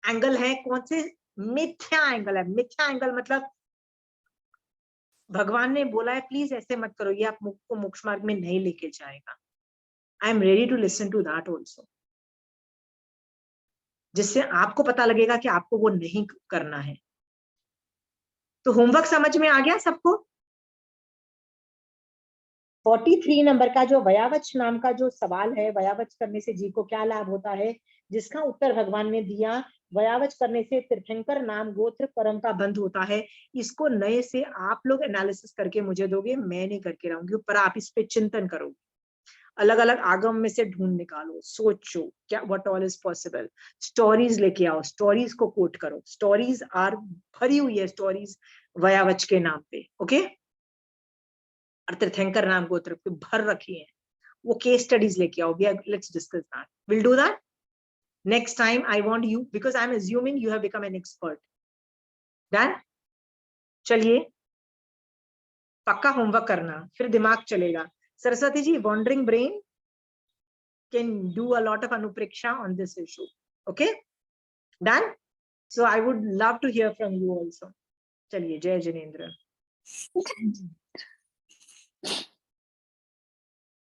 S1: एंगल है, कौन से मिथ्या एंगल है। मिथ्या एंगल मतलब भगवान ने बोला है प्लीज ऐसे मत करो, ये आपको मोक्ष मार्ग में नहीं लेके जाएगा। I am ready to listen to that also, जिससे आपको पता लगेगा कि आपको वो नहीं करना है। तो होमवर्क समझ में आ गया सबको? 43 नंबर का जो वयावच नाम का जो सवाल है, वयावच करने से जीव को क्या लाभ होता है, जिसका उत्तर भगवान ने दिया, वयावच करने से तीर्थंकर नाम गोत्र परम का बंध होता है। इसको नए से आप लोग एनालिसिस करके मुझे दोगे, मैं नहीं करके रहूंगी, पर आप इस पे चिंतन करोगे, अलग अलग आगम में से ढूंढ निकालो, सोचो क्या what all is possible, stories लेके आओ, स्टोरीज को कोट करो, स्टोरीज आर भरी हुई है स्टोरीज वयावच के नाम पे, ओके। और तीर्थंकर नाम गोत्र पे भर रखी है, वो केस स्टडीज लेके आओ, let's discuss that, will do that next time. I want you, because I am assuming you have become an expert. Done? चलिए पक्का होमवर्क करना, फिर दिमाग चलेगा। Saraswati ji, wandering brain can do a lot of anupreksha on this issue. Okay, done? So I would love to hear from you also. Chaliye, Jai Jinendra.